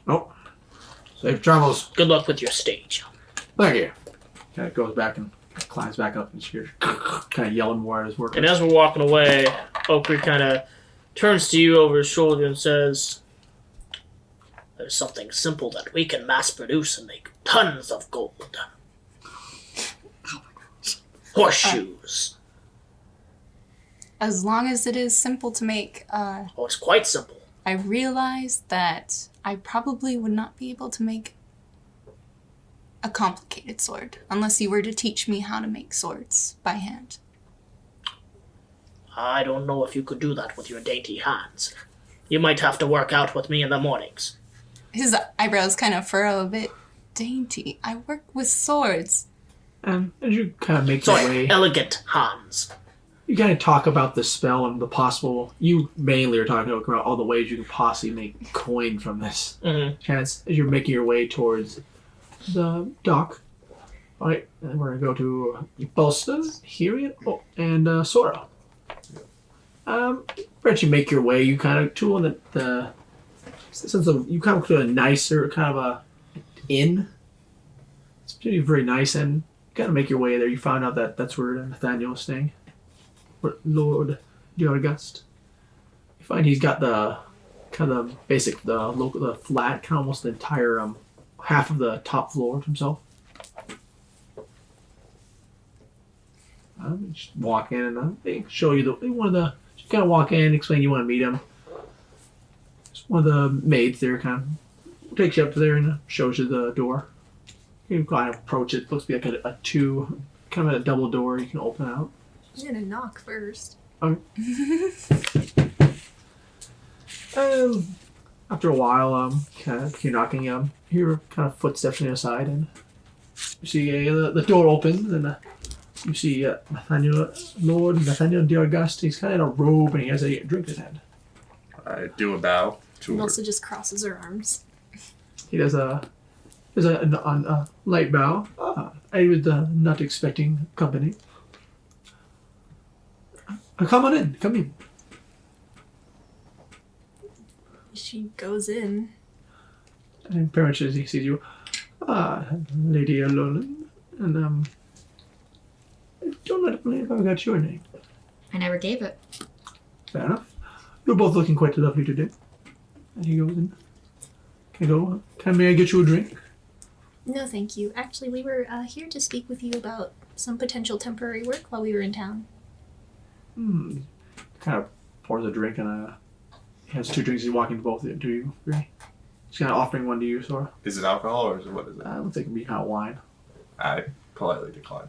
[SPEAKER 1] Oh, safe travels.
[SPEAKER 4] Good luck with your stage.
[SPEAKER 1] Thank you. Kind of goes back and climbs back up and she's kind of yelling more at his workers.
[SPEAKER 4] And as we're walking away, Okri kind of turns to you over his shoulder and says, "There's something simple that we can mass produce and make tons of gold. Horseshoes."
[SPEAKER 7] As long as it is simple to make,
[SPEAKER 4] Oh, it's quite simple.
[SPEAKER 7] I realized that I probably would not be able to make a complicated sword unless you were to teach me how to make swords by hand.
[SPEAKER 4] I don't know if you could do that with your dainty hands. You might have to work out with me in the mornings.
[SPEAKER 7] His eyebrows kind of furrow a bit. Dainty. I work with swords.
[SPEAKER 1] And as you kind of make your
[SPEAKER 4] Sorry,
[SPEAKER 1] way,
[SPEAKER 4] elegant hands.
[SPEAKER 1] you kind of talk about the spell and the possible. You mainly are talking about all the ways you could possibly make coin from this.
[SPEAKER 4] Mm-hmm.
[SPEAKER 1] As you're making your way towards the dock. All right, and we're gonna go to Balsta, Hirian, and Sora. As you make your way, you kind of to the sense of you come to a nicer kind of a inn. It's pretty very nice, and you kind of make your way there. You found out that that's where Nathaniel is staying, where Lord Diorgust. You find he's got the kind of basic, the flat, kind of almost the entire half of the top floor to himself. Just walk in and they show you just kind of walk in, explain you want to meet him. Just one of the maids there kind of takes you up to there and shows you the door. You can kind of approach it. It looks to be like a two, kind of a double door. You can open out.
[SPEAKER 2] I'm gonna knock first.
[SPEAKER 1] After a while, kind of you're knocking, you hear kind of footsteps on the other side, and you see the door opens, and you see Lord Nathaniel Diorgust. He's kind of in a robe, and he has a drink in his hand.
[SPEAKER 6] I do a bow to
[SPEAKER 2] And
[SPEAKER 6] her.
[SPEAKER 2] also just crosses her arms.
[SPEAKER 1] He does a light bow. I was not expecting company. Come on in. Come in.
[SPEAKER 2] She goes in.
[SPEAKER 1] And pretty much as he sees you, Lady Alolan, and I don't believe I got your name.
[SPEAKER 3] I never gave it.
[SPEAKER 1] Fair enough. You're both looking quite lovely today. And he goes in. May I get you a drink?
[SPEAKER 2] No, thank you. Actually, we were here to speak with you about some potential temporary work while we were in town.
[SPEAKER 1] Kind of pours a drink and he has two drinks. He's walking to both of you. Really? He's kind of offering one to you, Sora.
[SPEAKER 8] Is it alcohol or what is it?
[SPEAKER 1] I don't think it'd be kind of wine.
[SPEAKER 8] I politely decline.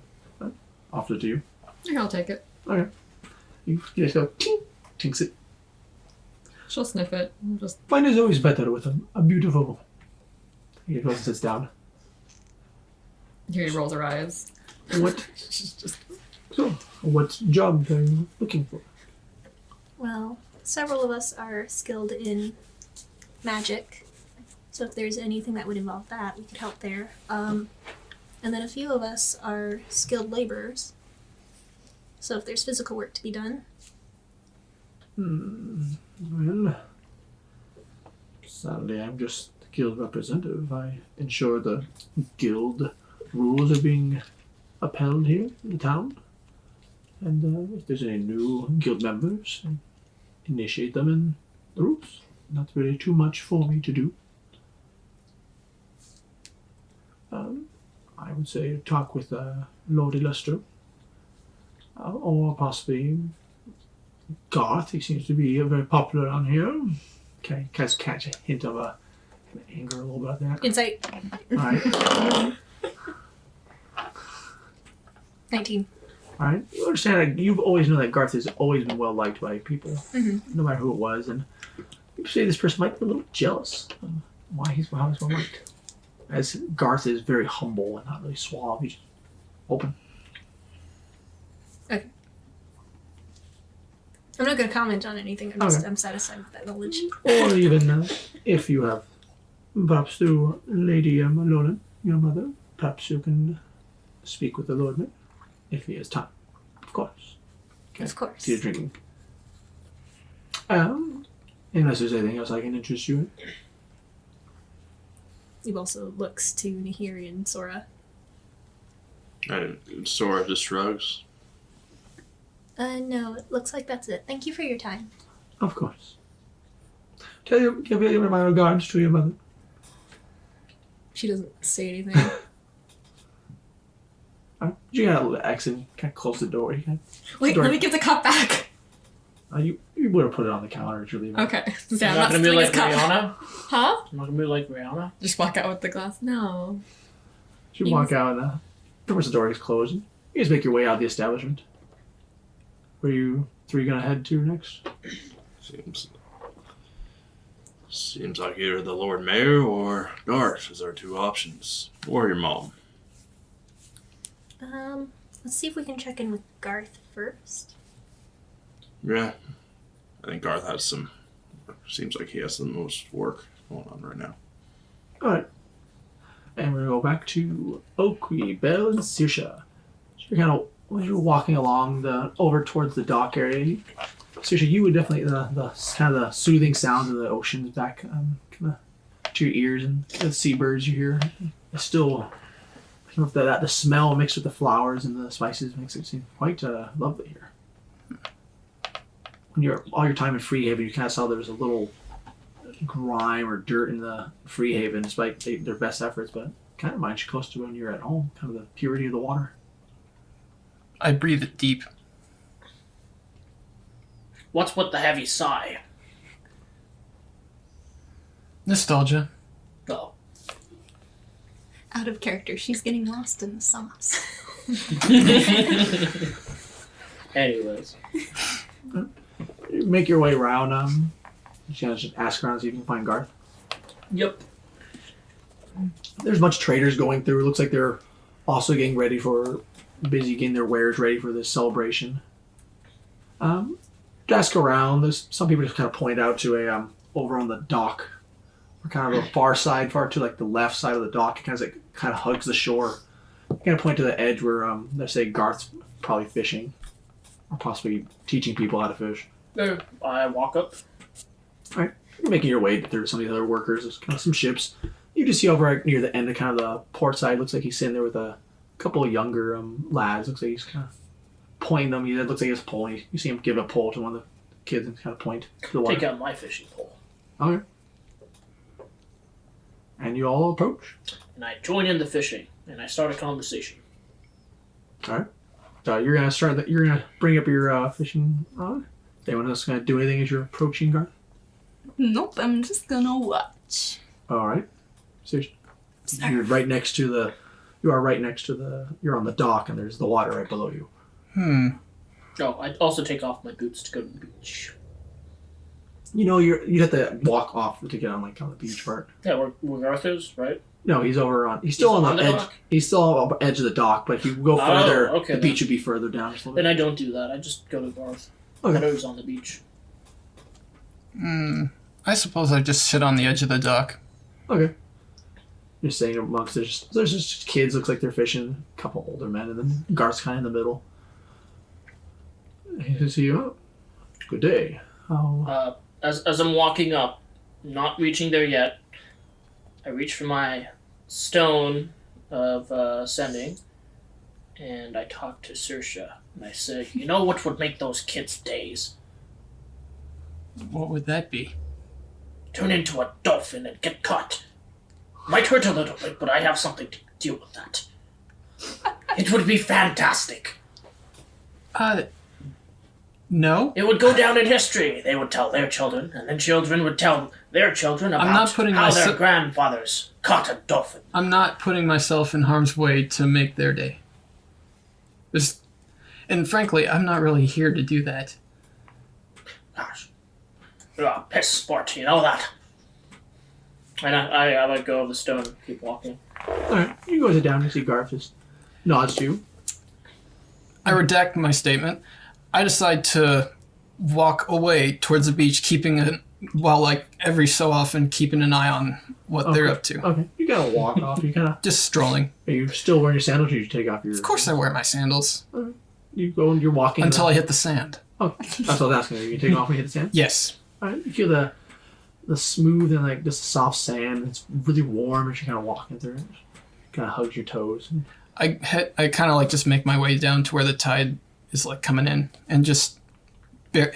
[SPEAKER 1] Offer it to you.
[SPEAKER 3] Here, I'll take it.
[SPEAKER 1] Okay. You just go, tink, tinks it.
[SPEAKER 3] She'll sniff it. Just
[SPEAKER 1] Wine is always better with a beautiful. He goes and sits down.
[SPEAKER 3] here he rolls her eyes.
[SPEAKER 1] What? So, what job are you looking for?
[SPEAKER 2] Well, several of us are skilled in magic, so if there's anything that would involve that, we could help there. And then a few of us are skilled laborers, so if there's physical work to be done.
[SPEAKER 1] Well, sadly, I'm just the guild representative. I ensure the guild rules are being upheld here in the town. And if there's any new guild members, I initiate them in the rules. Not really too much for me to do. I would say talk with Lord Illuster. Or possibly Garth. He seems to be very popular around here. Okay, catch a hint of anger a little bit there.
[SPEAKER 2] Insight.
[SPEAKER 1] Alright.
[SPEAKER 2] 19.
[SPEAKER 1] Alright. You understand that you've always known that Garth has always been well liked by people.
[SPEAKER 2] Mm-hmm.
[SPEAKER 1] No matter who it was. And you say this person might be a little jealous of how he's well liked. As Garth is very humble and not really suave. He's just open.
[SPEAKER 2] Okay. I'm not going to comment on anything. I'm satisfied with that knowledge.
[SPEAKER 1] Or even if you have, perhaps through Lady Malolan, your mother, perhaps you can speak with the Lord Mayor, if he has time. Of course. Okay.
[SPEAKER 2] Of course.
[SPEAKER 1] So you're drinking. Unless there's anything else I can interest you in.
[SPEAKER 2] He also looks to Nahiri and Sora.
[SPEAKER 6] And Sora just shrugs.
[SPEAKER 2] No, it looks like that's it. Thank you for your time.
[SPEAKER 1] Of course. Give my regards to your mother.
[SPEAKER 2] She doesn't say anything.
[SPEAKER 1] You got a little accent, kind of close the door. You
[SPEAKER 3] Wait, let me give the cup back.
[SPEAKER 1] you would have put it on the counter if you're leaving.
[SPEAKER 3] Okay. So
[SPEAKER 4] You're
[SPEAKER 3] I'm
[SPEAKER 4] not gonna be
[SPEAKER 3] stealing
[SPEAKER 4] like
[SPEAKER 3] his cup.
[SPEAKER 4] Rihanna?
[SPEAKER 3] Huh?
[SPEAKER 4] I'm not gonna be like Rihanna?
[SPEAKER 3] Just walk out with the glass. No.
[SPEAKER 1] You walk out and the door is closed. You just make your way out of the establishment. Where you three gonna head to next?
[SPEAKER 6] Seems like either the Lord Mayor or Garth is our two options. Or your mom.
[SPEAKER 2] Let's see if we can check in with Garth first.
[SPEAKER 6] Yeah. I think Garth has some. Seems like he has the most work going on right now.
[SPEAKER 1] Alright. And we're gonna go back to Oakley, Belle, and Saoirse. So you're kind of, when you're walking along over towards the dock area, Saoirse, you would definitely, the kind of the soothing sounds of the ocean back kind of to your ears, and the seabirds you hear. It's still, the smell mixed with the flowers and the spices makes it seem quite lovely here. When you're all your time in Freehaven, you kind of saw there was a little grime or dirt in the Freehaven, despite their best efforts, but kind of reminds you close to when you're at home, kind of the purity of the water.
[SPEAKER 5] I breathe it deep.
[SPEAKER 4] What's with the heavy sigh?
[SPEAKER 5] Nostalgia.
[SPEAKER 4] Oh.
[SPEAKER 7] Out of character, she's getting lost in the sauce.
[SPEAKER 4] Anyways.
[SPEAKER 1] You make your way around. You just ask around, see if you can find Garth.
[SPEAKER 4] Yep.
[SPEAKER 1] There's a bunch of traders going through. It looks like they're also getting getting their wares ready for this celebration. Ask around. There's some people just kind of point out to over on the dock, or kind of the far to like the left side of the dock. It kind of hugs the shore. Kind of point to the edge where they say Garth's probably fishing, or possibly teaching people how to fish.
[SPEAKER 4] I walk up.
[SPEAKER 1] All right, you're making your way through some of the other workers. There's kind of some ships. You just see over right near the end of kind of the port side. Looks like he's sitting there with a couple of younger lads. Looks like he's kind of pointing them. It looks like he's pulling. You see him give a pole to one of the kids and kind of point to the water.
[SPEAKER 4] Take out my fishing pole.
[SPEAKER 1] Okay. And you all approach.
[SPEAKER 4] And I join in the fishing, and I start a conversation.
[SPEAKER 1] All right. So you're gonna bring up your fishing rod. Anyone else gonna do anything as you're approaching Garth?
[SPEAKER 7] Nope, I'm just gonna watch.
[SPEAKER 1] All right. So you're right next to the. You're on the dock, and there's the water right below you.
[SPEAKER 4] Oh, I also take off my boots to go to the beach.
[SPEAKER 1] you'd have to walk off to get on the beach part.
[SPEAKER 4] Yeah, where Garth is, right?
[SPEAKER 1] No, he's over on. He's still on the edge.
[SPEAKER 4] dock?
[SPEAKER 1] He's still on the edge of the dock, but if you go further,
[SPEAKER 4] okay,
[SPEAKER 1] the beach would be further down. Just a little
[SPEAKER 4] Then
[SPEAKER 1] bit.
[SPEAKER 4] I don't do that. I just go to Garth.
[SPEAKER 1] Okay.
[SPEAKER 4] I know he's on the beach.
[SPEAKER 5] I suppose I just sit on the edge of the dock.
[SPEAKER 1] Okay. You're saying amongst there's just kids. Looks like they're fishing. A couple older men, and then Garth's kind of in the middle. He says to you, "Oh, good day. Oh,
[SPEAKER 4] As I'm walking up, not reaching there yet, I reach for my stone of sending, and I talk to Saoirse, and I say, "You know what would make those kids' days?
[SPEAKER 5] What would that be?
[SPEAKER 4] Turn into a dolphin and get caught. Might hurt a little bit, but I have something to deal with that. It would be fantastic.
[SPEAKER 5] No.
[SPEAKER 4] It would go down in history. They would tell their children, and then children would tell their children about
[SPEAKER 5] not putting
[SPEAKER 4] how their
[SPEAKER 5] myself-
[SPEAKER 4] grandfathers caught a dolphin.
[SPEAKER 5] I'm not putting myself in harm's way to make their day. And frankly, I'm not really here to do that.
[SPEAKER 4] Gosh. You're a piss sport, you know that." And I let go of the stone and keep walking.
[SPEAKER 1] all right. You go sit down. You see Garth just nods to you.
[SPEAKER 5] I redact my statement. I decide to walk away towards the beach, every so often keeping an eye on what they're up to.
[SPEAKER 1] Okay. You gotta walk off. You kind of.
[SPEAKER 5] Just strolling.
[SPEAKER 1] Are you still wearing your sandals, or you take off your?
[SPEAKER 5] Of course I wear my sandals.
[SPEAKER 1] You go and you're walking
[SPEAKER 5] Until I hit the sand.
[SPEAKER 1] Oh, that's what I was asking. Are you take off when you hit the sand?
[SPEAKER 5] Yes.
[SPEAKER 1] All right. You feel the smooth and just soft sand. It's really warm as you're kind of walking through it. Kind of hugs your toes.
[SPEAKER 5] I kind of just make my way down to where the tide is coming in, and just do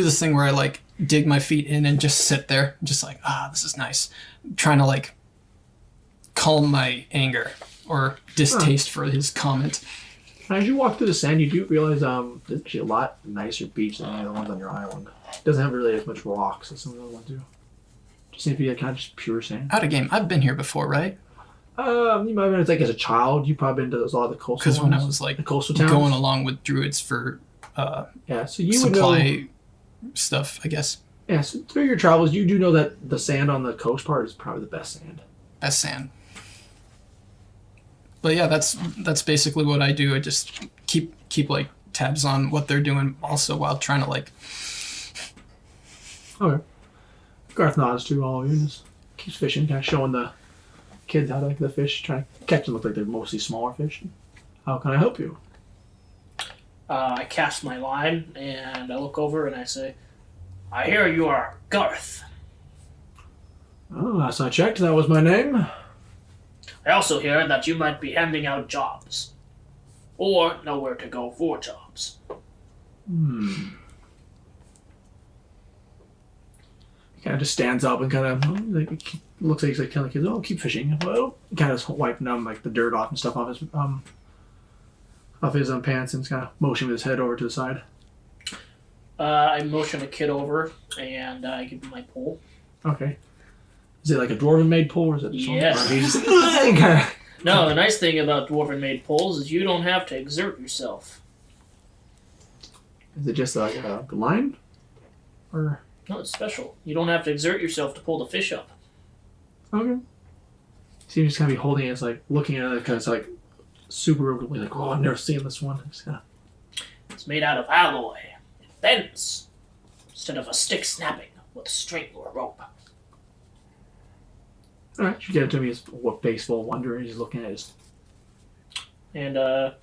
[SPEAKER 5] this thing where I dig my feet in and just sit there, just this is nice, trying to calm my anger or distaste for his comment.
[SPEAKER 1] As you walk through the sand, you do realize there's actually a lot nicer beach than any of the ones on your island. It doesn't have really as much rocks as some of the other ones do. Just seems to be kind of just pure sand.
[SPEAKER 5] Out of game. I've been here before, right?
[SPEAKER 1] You might have been as a child. You probably been to a lot of the coastal
[SPEAKER 5] Because when I
[SPEAKER 1] ones,
[SPEAKER 5] was
[SPEAKER 1] the coastal towns.
[SPEAKER 5] going along with druids for
[SPEAKER 1] Yeah, so you would know.
[SPEAKER 5] supply stuff, I guess.
[SPEAKER 1] Yeah, so through your travels, you do know that the sand on the coast part is probably the best sand.
[SPEAKER 5] Best sand. But yeah, that's basically what I do. I just keep tabs on what they're doing, also while trying to
[SPEAKER 1] Okay. Garth nods to all of you and just keeps fishing, kind of showing the kids how to the fish, trying to catch them. Look like they're mostly smaller fish. How can I help you?
[SPEAKER 4] I cast my line, and I look over and I say, "I hear you are Garth.
[SPEAKER 1] Oh, last I checked, that was my name.
[SPEAKER 4] I also hear that you might be handing out jobs. Or know where to go for jobs."
[SPEAKER 1] He kind of just stands up and kind of looks like he's telling the kids, "Oh, keep fishing." Well, kind of wiping the dirt off and stuff off his pants and kind of motioning with his head over to the side.
[SPEAKER 4] I motion a kid over, and I give him my pole.
[SPEAKER 1] Okay. Is it like a dwarven-made pole, or is it just
[SPEAKER 4] Yes.
[SPEAKER 1] one? Or he's just, kinda,
[SPEAKER 4] No, the nice thing about dwarven-made poles is you don't have to exert yourself.
[SPEAKER 1] is it just like a line? Or
[SPEAKER 4] No, it's special. You don't have to exert yourself to pull the fish up.
[SPEAKER 1] okay. So you just kind of be holding it, looking at it, because it's super oh, I've never seen this one. Just kinda,
[SPEAKER 4] It's made out of alloy. It bends instead of a stick snapping with a string or a rope.
[SPEAKER 1] all right, you get it to me. It's what baseball wonder. He's looking at it.
[SPEAKER 4] And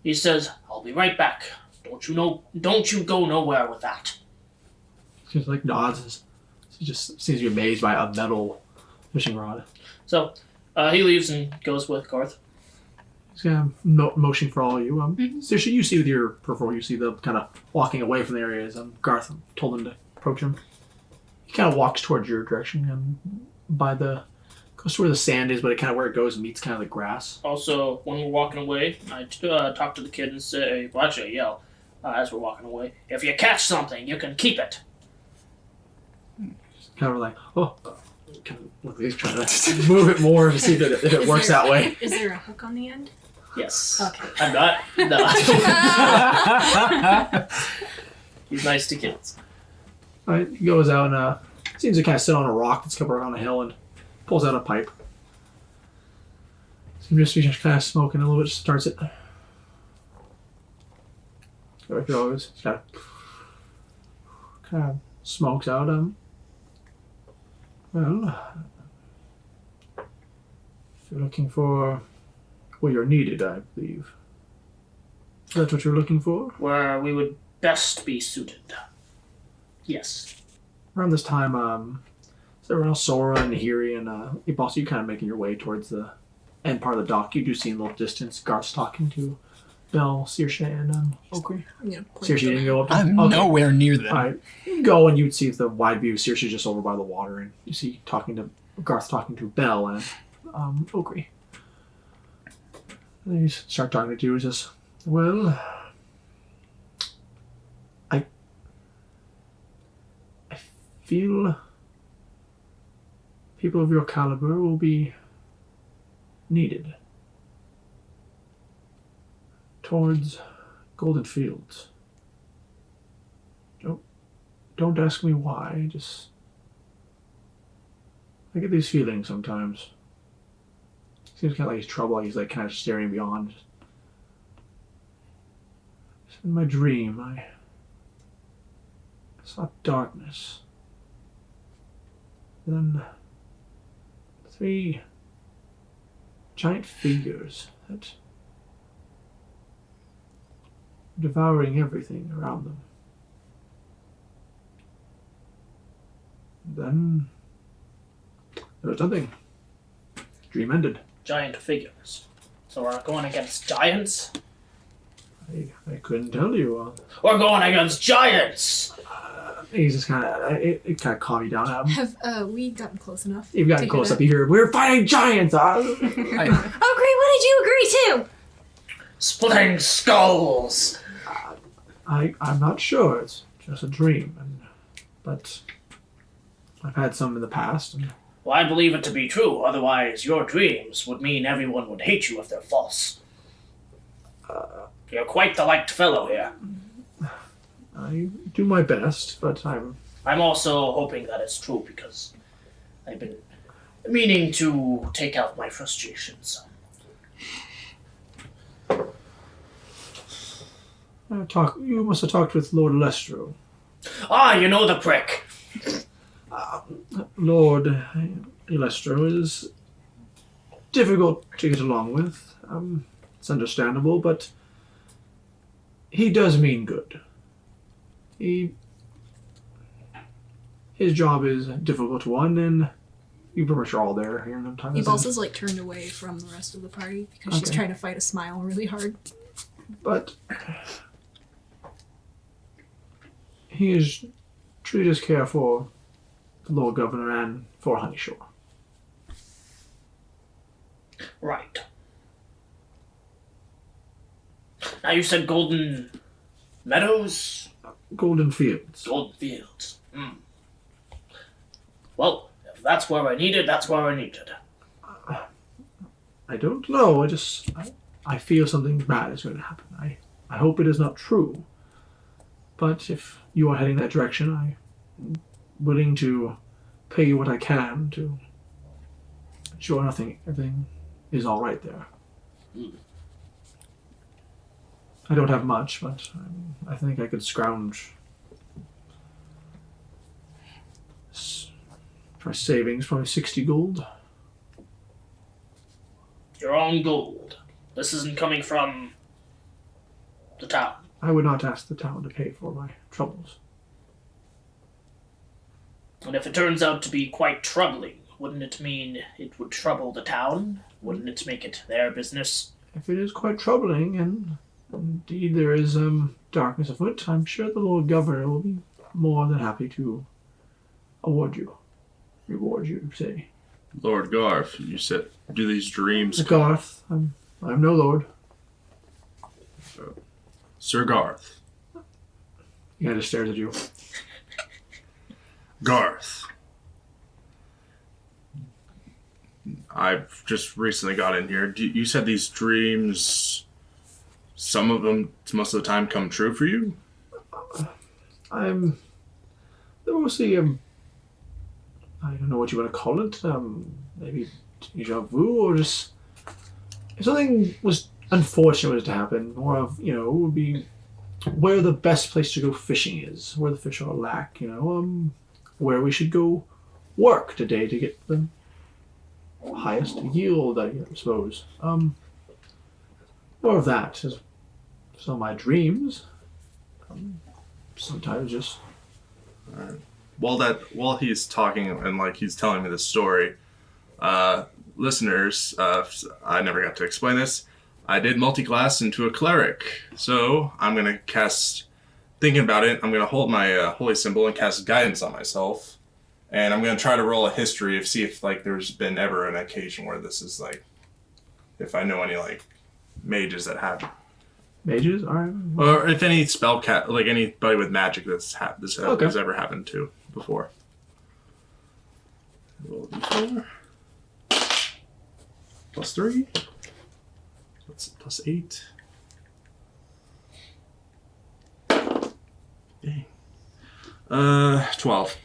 [SPEAKER 4] he says, "I'll be right back. Don't you go nowhere with that."
[SPEAKER 1] He just nods. He just seems to be amazed by a metal fishing rod.
[SPEAKER 4] So he leaves and goes with Garth.
[SPEAKER 1] He's kind of motion for all of you. So should you see with your peripheral, you see the kind of walking away from the areas. Garth told him to approach him. He kind of walks towards your direction and goes to where the sand is, but it kind of where it goes meets kind of the grass.
[SPEAKER 4] Also, when we're walking away, I talk to the kid and say, well, actually, I yell as we're walking away, "If you catch something, you can keep it."
[SPEAKER 1] Kind of oh. Kind of look like he's trying to move it more to see if it works that way.
[SPEAKER 2] Is there a hook on the end?
[SPEAKER 4] Yes.
[SPEAKER 2] Okay.
[SPEAKER 4] I'm not. No. He's nice to kids.
[SPEAKER 1] Alright, he goes out and seems to kind of sit on a rock that's covered on a hill and pulls out a pipe. Seems to be just kind of smoking a little bit, starts it. There it goes. Just kind of smokes out. Well, if you're looking for, well, you're needed, I believe. Is that what you're looking for?
[SPEAKER 4] Where we would best be suited. Yes.
[SPEAKER 1] Around this time, so around Sora and Nahiri and Ibasa, you kind of making your way towards the end part of the dock. You do see in a little distance Garth's talking to Bell, Saoirse, and Okri.
[SPEAKER 2] I'm gonna point
[SPEAKER 1] Saoirse didn't go up to
[SPEAKER 5] I'm
[SPEAKER 1] okay.
[SPEAKER 5] nowhere near them.
[SPEAKER 1] Alright. You go and you'd see the wide view. Saoirse just over by the water, and you see Garth talking to Bell and Okri. And you start talking to you. He says, well, I feel people of your caliber will be needed towards Golden Fields. Don't ask me why, I get these feelings sometimes. Seems kind of like he's troubled, he's like kind of staring beyond. In my dream, I saw darkness. Then 3 giant figures that were devouring everything around them. Then there was nothing. Dream ended.
[SPEAKER 4] Giant figures. So we're going against giants?
[SPEAKER 1] I couldn't tell you.
[SPEAKER 4] We're going against giants!
[SPEAKER 1] He's just kind of it kind of calmed you down.
[SPEAKER 2] Have we gotten close enough?
[SPEAKER 1] You've gotten
[SPEAKER 2] to
[SPEAKER 1] close
[SPEAKER 2] hear
[SPEAKER 1] up. You hear, we're fighting giants.
[SPEAKER 2] Oh, great! What did you agree to?
[SPEAKER 4] Splitting skulls!
[SPEAKER 1] I'm not sure. It's just a dream, but I've had some in the past. And
[SPEAKER 4] Well, I believe it to be true. Otherwise, your dreams would mean everyone would hate you if they're false. You're quite the liked fellow here.
[SPEAKER 1] I do my best, but I'm
[SPEAKER 4] also hoping that it's true because I've been meaning to take out my frustrations.
[SPEAKER 1] You must have talked with Lord Lestro.
[SPEAKER 4] Ah, you know the prick.
[SPEAKER 1] Lord Lestro is difficult to get along with. It's understandable, but he does mean good. His job is a difficult one, and you pretty much are all there here in no time.
[SPEAKER 2] Ebalsa's like turned away from the rest of the party because she's
[SPEAKER 1] Okay.
[SPEAKER 2] trying to fight a smile really hard.
[SPEAKER 1] But he is truly does care for the Lord Governor and for Honeyshore.
[SPEAKER 4] Right. Now you said Golden Meadows?
[SPEAKER 1] Golden Fields.
[SPEAKER 4] Golden Fields. Well, if that's where we're needed, that's where we're needed.
[SPEAKER 1] I don't know. I feel something bad is going to happen. I hope it is not true. But if you are heading that direction, I'm willing to pay you what I can to ensure everything is all right there. I don't have much, but I think I could scrounge for savings, probably 60 gold.
[SPEAKER 4] Your own gold. This isn't coming from the town.
[SPEAKER 1] I would not ask the town to pay for my troubles.
[SPEAKER 4] And if it turns out to be quite troubling, wouldn't it mean it would trouble the town? Wouldn't it make it their business?
[SPEAKER 1] If it is quite troubling, and indeed there is darkness afoot, I'm sure the Lord Governor will be more than happy to reward you, say.
[SPEAKER 6] Lord Garth, you said, do these dreams...
[SPEAKER 1] Garth, I'm no lord.
[SPEAKER 6] Sir Garth.
[SPEAKER 1] He kind of stares at you.
[SPEAKER 6] Garth. I've just recently got in here. You said these dreams, some of them, most of the time, come true for you?
[SPEAKER 1] I'm they're mostly I don't know what you want to call it. Maybe deja vu, or just if something was unfortunate was to happen. More of it would be where the best place to go fishing is, where the fish are lack. Where we should go work today to get the highest yield. I suppose. More of that is some of my dreams. Sometimes just.
[SPEAKER 6] While he's talking and like he's telling me this story, listeners, I never got to explain this. I did multi-class into a cleric, so I'm gonna cast. Thinking about it, I'm gonna hold my holy symbol and cast guidance on myself, and I'm gonna try to roll a history of see if like there's been ever an occasion where this is like, if I know any like mages that have.
[SPEAKER 1] Mages, all right.
[SPEAKER 6] Or if any like anybody with magic this has ever happened to before. Roll d4. +3. Plus 8. Dang. 12.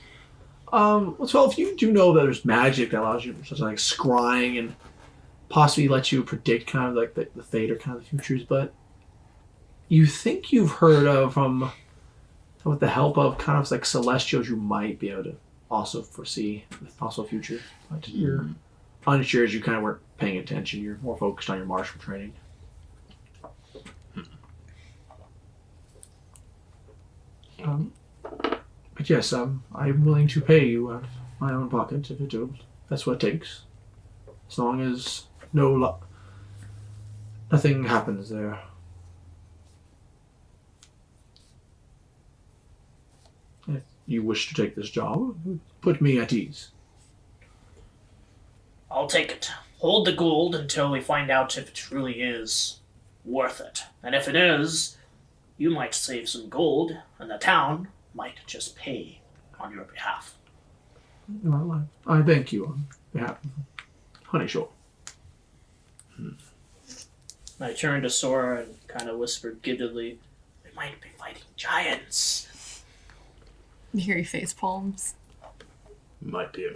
[SPEAKER 1] Well, 12, you do know that there's magic that allows you such like scrying and possibly lets you predict kind of like the fate or kind of the futures, but you think you've heard of with the help of kind of like celestials, you might be able to also foresee the possible future. But you're unsure as you kind of weren't paying attention. You're more focused on your martial training. But yes, I'm willing to pay you out of my own pocket if that's what it takes. As long as nothing happens there. If you wish to take this job, it would put me at ease.
[SPEAKER 4] I'll take it. Hold the gold until we find out if it truly is worth it. And if it is, you might save some gold, and the town might just pay on your behalf.
[SPEAKER 1] Well, I thank you on behalf of Honey Shore.
[SPEAKER 4] I turned to Sora and kind of whispered giddily, "We might be fighting giants."
[SPEAKER 3] You hear your face palms.
[SPEAKER 6] Might be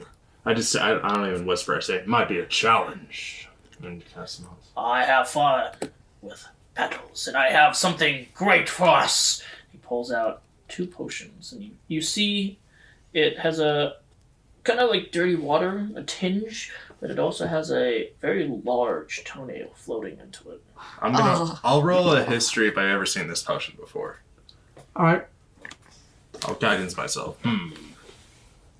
[SPEAKER 6] I don't even whisper. I say, might be a challenge. And cast them off.
[SPEAKER 4] I have fought with petals, and I have something great for us. He pulls out 2 potions, and you see it has a kind of like dirty water, a tinge, but it also has a very large toenail floating into it.
[SPEAKER 6] I'll roll a history if I've ever seen this potion before.
[SPEAKER 1] All right.
[SPEAKER 6] I'll guidance myself.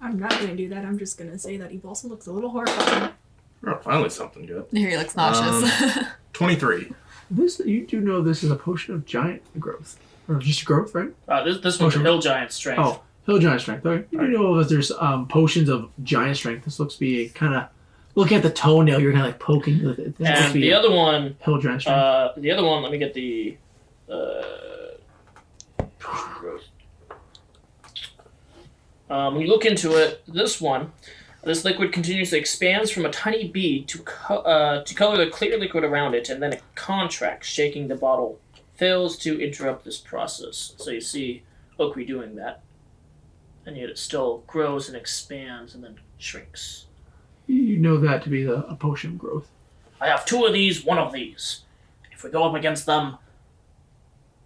[SPEAKER 2] I'm not gonna do that. I'm just gonna say that he also looks a little horrified.
[SPEAKER 6] Oh, finally something good.
[SPEAKER 3] Here he looks nauseous.
[SPEAKER 6] 23.
[SPEAKER 1] You do know this is a potion of giant growth, or just growth, right?
[SPEAKER 4] This one's a hill giant strength.
[SPEAKER 1] Oh, hill giant strength. Okay. You do know that there's potions of giant strength. This looks to be kind of looking at the toenail. You're kind of like poking with it.
[SPEAKER 4] And the other one,
[SPEAKER 1] hill giant strength.
[SPEAKER 4] the other one. Let me get the growth. When you look into it, this liquid continuously expands from a tiny bead to color the clear liquid around it, and then it contracts, shaking the bottle, fails to interrupt this process. So you see Okri doing that, and yet it still grows and expands and then shrinks.
[SPEAKER 1] You know that to be a potion of growth.
[SPEAKER 4] I have 2 of these, 1 of these. If we go up against them,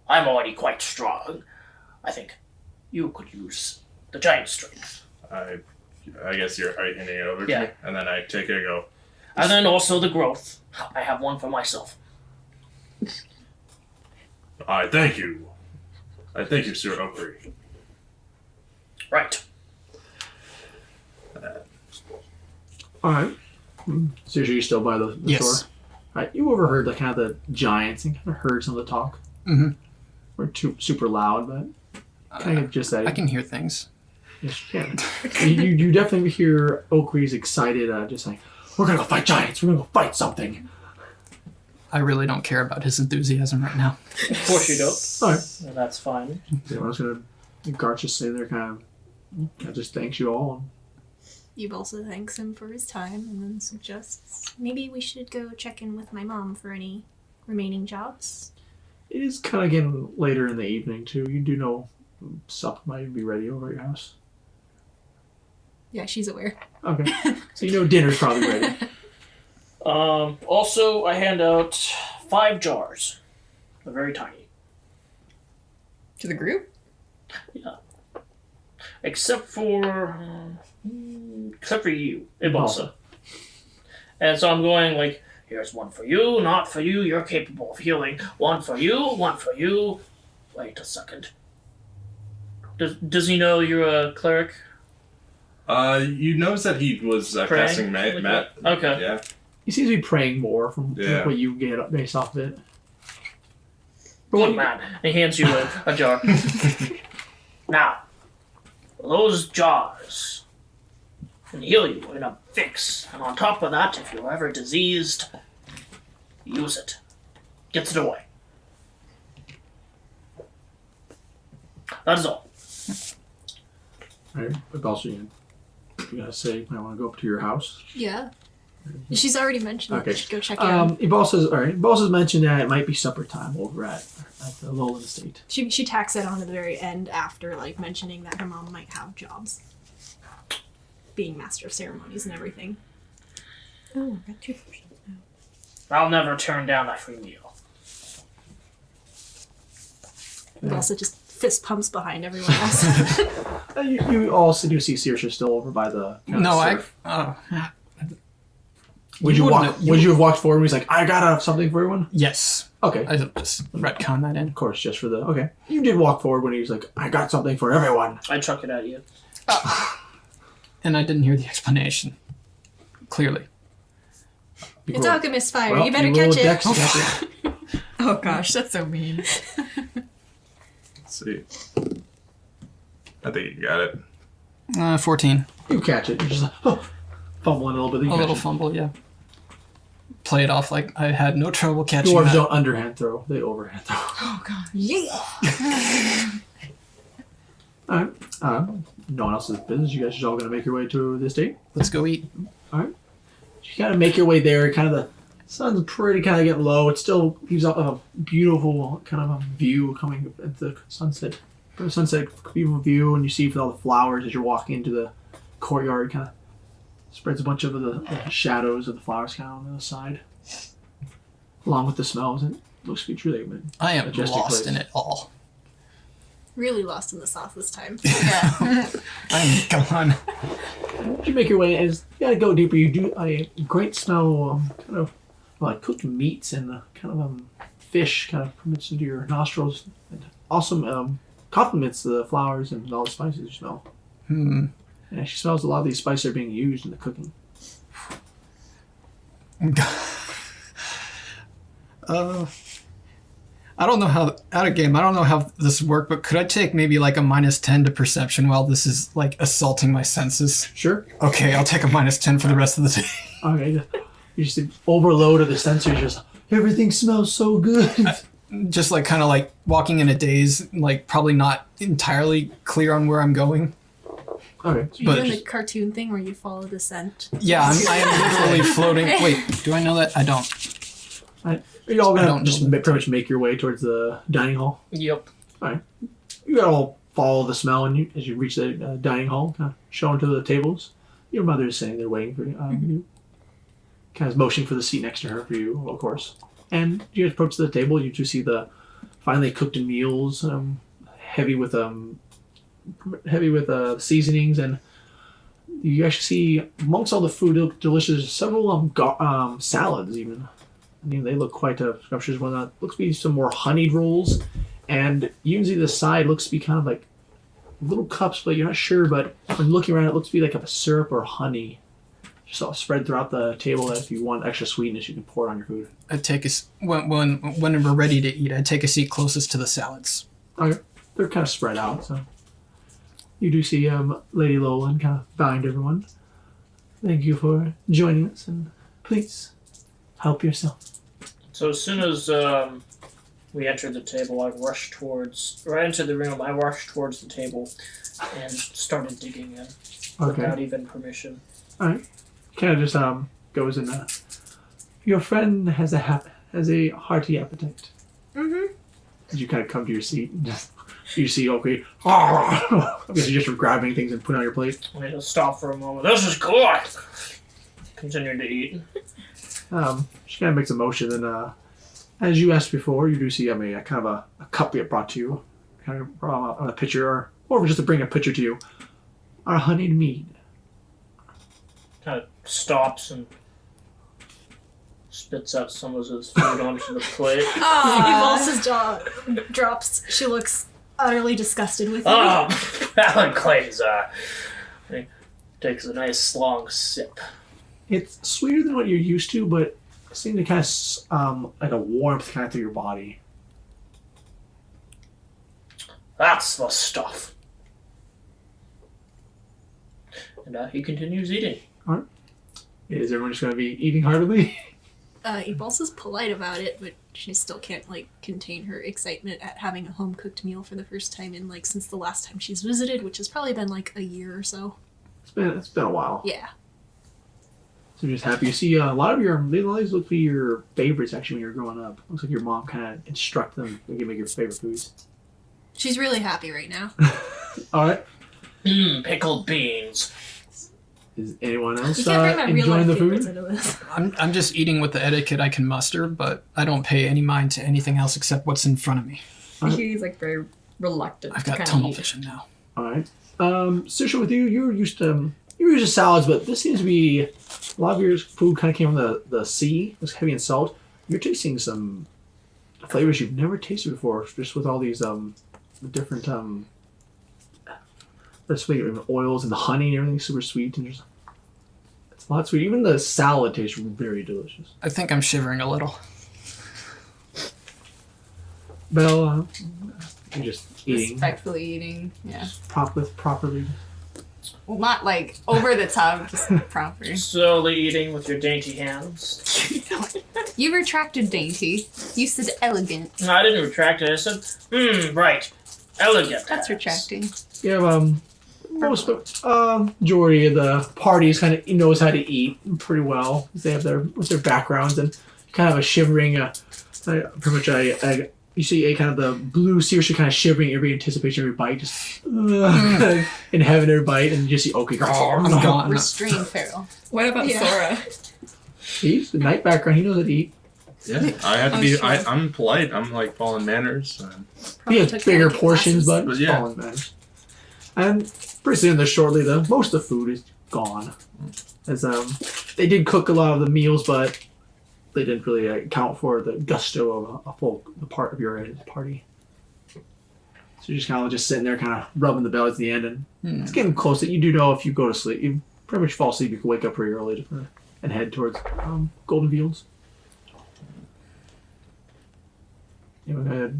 [SPEAKER 4] I'm already quite strong. I think you could use the giant strength.
[SPEAKER 6] I guess you're handing it over to
[SPEAKER 4] Yeah.
[SPEAKER 6] me, and then I take it and go.
[SPEAKER 4] And then also the growth. I have 1 for myself.
[SPEAKER 6] I thank you. I thank you, Sir Okri.
[SPEAKER 4] Right.
[SPEAKER 1] All right. So you're still by the
[SPEAKER 5] Yes.
[SPEAKER 1] store? All right. You overheard kind of the giants and kind of heard some of the talk.
[SPEAKER 5] Mm-hmm.
[SPEAKER 1] We're too super loud, but kind of just that.
[SPEAKER 5] I can hear things.
[SPEAKER 1] Yes, you can. you definitely hear Okri's excited, just saying, "We're gonna go fight giants. We're gonna go fight something."
[SPEAKER 5] I really don't care about his enthusiasm right now.
[SPEAKER 4] Of course you don't.
[SPEAKER 1] All right.
[SPEAKER 4] And that's fine.
[SPEAKER 1] So I was gonna. Garch just sitting there, kind of just thanks you all.
[SPEAKER 2] Eve also thanks him for his time and then suggests maybe we should go check in with my mom for any remaining jobs.
[SPEAKER 1] It is kind of getting later in the evening too. You do know supper might be ready over at your house.
[SPEAKER 2] Yeah, she's aware.
[SPEAKER 1] Okay. So you know dinner's probably ready.
[SPEAKER 4] Also, I hand out 5 jars. They're very tiny.
[SPEAKER 3] To the group?
[SPEAKER 4] Except for you, Ibalsa. And so I'm going like, here's one for you, not for you, you're capable of healing. One for you, one for you. Wait a second. Does he know you're a cleric?
[SPEAKER 6] You notice that he was
[SPEAKER 4] Praying?
[SPEAKER 6] casting Matt.
[SPEAKER 4] Okay.
[SPEAKER 6] Yeah.
[SPEAKER 1] He seems to be praying more from what you get based off of it.
[SPEAKER 4] Good man. He hands you a jar. Now, those jars can heal you in a fix. And on top of that, if you're ever diseased, use it. Gets it away. That is all.
[SPEAKER 1] Alright, but also you gotta say you might want to go up to your house.
[SPEAKER 2] Yeah. She's already mentioned that we should go check in.
[SPEAKER 1] Ibalsa's mentioned that it might be supper time over at the Lowland Estate.
[SPEAKER 2] She tacks it on at the very end after like mentioning that her mom might have jobs. Being master of ceremonies and everything. Oh, I got 2 potions now.
[SPEAKER 4] I'll never turn down a free meal.
[SPEAKER 2] Also just fist pumps behind everyone else.
[SPEAKER 1] You also do see Saoirse still over by the surf. Would you have walked forward and he's like, I got something for everyone?
[SPEAKER 5] Yes.
[SPEAKER 1] Okay.
[SPEAKER 5] I just retcon that in.
[SPEAKER 1] Of course, just for the... Okay. You did walk forward when he was like, I got something for everyone.
[SPEAKER 4] I chuck it at you.
[SPEAKER 5] And I didn't hear the explanation. Clearly.
[SPEAKER 2] It's alchemist fire.
[SPEAKER 1] Well,
[SPEAKER 2] you better
[SPEAKER 1] roll
[SPEAKER 2] catch
[SPEAKER 1] a dex
[SPEAKER 2] it.
[SPEAKER 1] to catch it.
[SPEAKER 3] Oh gosh, that's so mean.
[SPEAKER 6] Let's see. I think you got it.
[SPEAKER 5] 14.
[SPEAKER 1] You catch it. You're just like, fumbling a little bit. Then you
[SPEAKER 5] A
[SPEAKER 1] catch
[SPEAKER 5] little
[SPEAKER 1] it.
[SPEAKER 5] fumble, yeah. Play it off like I had no trouble catching
[SPEAKER 1] Dwarves
[SPEAKER 5] that.
[SPEAKER 1] don't underhand throw. They overhand throw.
[SPEAKER 3] Oh god.
[SPEAKER 2] Yeah.
[SPEAKER 1] Alright. No one else's business. You guys are just all going to make your way to the estate.
[SPEAKER 5] Let's go eat.
[SPEAKER 1] Alright. You kind of make your way there. Kind of the sun's pretty kind of getting low. It still gives off a beautiful kind of a view coming at the sunset. From the sunset, beautiful view, and you see with all the flowers as you're walking into the courtyard, kind of spreads a bunch of the shadows of the flowers kind of on the side, along with the smells. It looks to be truly
[SPEAKER 5] I am
[SPEAKER 1] majestic
[SPEAKER 5] lost
[SPEAKER 1] place.
[SPEAKER 5] in it all.
[SPEAKER 2] Really lost in the sauce this time.
[SPEAKER 7] Yeah.
[SPEAKER 5] I'm gone.
[SPEAKER 1] As you make your way, as you gotta go deeper, you do a great smell, kind of like cooked meats and kind of fish kind of permits into your nostrils. And awesome complements the flowers and all the spices you smell. And she smells a lot of these spices are being used in the cooking.
[SPEAKER 5] I don't know how out of game. I don't know how this worked, but could I take maybe like a -10 to perception while this is like assaulting my senses?
[SPEAKER 1] Sure.
[SPEAKER 5] Okay, I'll take a -10 for the rest of the day.
[SPEAKER 1] Okay. You just overload of the sensors. Just everything smells so good.
[SPEAKER 5] Just like kind of like walking in a daze, like probably not entirely clear on where I'm going.
[SPEAKER 1] Okay.
[SPEAKER 2] You're
[SPEAKER 5] But
[SPEAKER 2] doing the cartoon thing where you follow the scent.
[SPEAKER 5] Yeah, I am literally floating. Wait, do I know that? I don't.
[SPEAKER 1] You're all
[SPEAKER 5] I
[SPEAKER 1] gonna
[SPEAKER 5] don't
[SPEAKER 1] just
[SPEAKER 5] know.
[SPEAKER 1] pretty much make your way towards the dining hall.
[SPEAKER 4] Yep.
[SPEAKER 1] You gotta all follow the smell, and as you reach the dining hall, kind of showing to the tables. Your mother is sitting there waiting for you. Kind of motioning for the seat next to her for you, of course. And you approach the table. You just see the finely cooked meals, heavy with seasonings, and you actually see amongst all the food, they look delicious. Several salads even. I mean, they look quite scrumptious. One that looks to be some more honeyed rolls, and usually the side looks to be kind of like little cups, but you're not sure. But when looking around, it looks to be like a syrup or honey, just all spread throughout the table. That if you want extra sweetness, you can pour it on your food.
[SPEAKER 5] I take when we're ready to eat. I take a seat closest to the salads.
[SPEAKER 1] Okay, they're kind of spread out, so you do see Lady Lowland kind of bowing to everyone. Thank you for joining us, and please help yourself.
[SPEAKER 4] So as soon as we entered the table, I rushed into the room. I rushed towards the table and started digging in without even permission.
[SPEAKER 1] All right, kind of just goes in. Your friend has a hearty appetite.
[SPEAKER 2] Mm-hmm.
[SPEAKER 1] As you kind of come to your seat and just You see Oakley. I guess you just grabbing things and putting on your plate.
[SPEAKER 4] I need to stop for a moment. This is good. Continuing to eat.
[SPEAKER 1] She kind of makes a motion, and as you asked before, you do see a kind of a cup get brought to you, kind of on a pitcher, or just to bring a pitcher to you. Our honeyed mead.
[SPEAKER 4] Kind of stops and spits out some of his food onto the plate.
[SPEAKER 2] Evolsa's jaw drops. She looks utterly disgusted with you.
[SPEAKER 4] Alan Clay's, he takes a nice long sip.
[SPEAKER 1] It's sweeter than what you're used to, but it seems to kind of like a warmth kind of through your body.
[SPEAKER 4] That's the stuff. And he continues eating.
[SPEAKER 1] All right. Is everyone just going to be eating heartily?
[SPEAKER 2] Evolsa's polite about it, but she still can't like contain her excitement at having a home cooked meal for the first time in like since the last time she's visited, which has probably been like a year or so.
[SPEAKER 1] It's been a while.
[SPEAKER 2] Yeah.
[SPEAKER 1] So you're just happy. You see a lot of these look like your favorites actually when you were growing up. Looks like your mom kind of instruct them to make your favorite foods.
[SPEAKER 2] She's really happy right now.
[SPEAKER 1] All right.
[SPEAKER 4] Pickled beans.
[SPEAKER 1] Is anyone else
[SPEAKER 2] You can't bring my real
[SPEAKER 1] enjoying
[SPEAKER 2] life
[SPEAKER 1] the
[SPEAKER 2] favorites
[SPEAKER 1] food?
[SPEAKER 2] into this.
[SPEAKER 5] I'm just eating with the etiquette I can muster, but I don't pay any mind to anything else except what's in front of me.
[SPEAKER 3] He's like very reluctant.
[SPEAKER 5] I've
[SPEAKER 3] to
[SPEAKER 5] got
[SPEAKER 3] kind
[SPEAKER 5] tunnel
[SPEAKER 3] of eat.
[SPEAKER 5] vision now.
[SPEAKER 1] All right. Susha, with you, you're used to salads, but this seems to be a lot of your food kind of came from the sea. It's heavy in salt. You're tasting some flavors you've never tasted before, just with all these different oils and the honey and everything, super sweet and just it's a lot sweet. Even the salad tastes very delicious.
[SPEAKER 5] I think I'm shivering a little.
[SPEAKER 1] Belle, you're just eating
[SPEAKER 7] Respectfully eating. Yeah.
[SPEAKER 1] properly.
[SPEAKER 7] Well, not like over the top, just proper.
[SPEAKER 4] Slowly eating with your dainty hands.
[SPEAKER 7] You retracted dainty. You said elegant.
[SPEAKER 4] No, I didn't retract it. I said, right. Elegant.
[SPEAKER 7] That's retracting.
[SPEAKER 1] You have most majority of the parties kind of knows how to eat pretty well. They have their backgrounds and kind of a shivering. Pretty much you see a kind of the blue seriously kind of shivering every anticipation every bite, just in having every bite, and you just see okay,
[SPEAKER 5] I'm gone.
[SPEAKER 7] Restrained feral.
[SPEAKER 3] What about
[SPEAKER 2] Yeah.
[SPEAKER 3] Sora?
[SPEAKER 1] he's the night background. He knows how to eat.
[SPEAKER 6] Yeah, I had to be. I'm polite. I'm like following manners.
[SPEAKER 1] He has
[SPEAKER 2] took
[SPEAKER 1] bigger
[SPEAKER 2] etiquette
[SPEAKER 1] portions,
[SPEAKER 2] classes.
[SPEAKER 1] but
[SPEAKER 6] Yeah.
[SPEAKER 1] all that matters. And pretty soon, there shortly, most of the food is gone. As they did cook a lot of the meals, but they didn't really account for the gusto of the part of your party. So you're just kind of just sitting there, kind of rubbing the belly at the end, and it's getting close. That you do know if you go to sleep, you pretty much fall asleep. You can wake up pretty early and head towards Golden Fields. You want to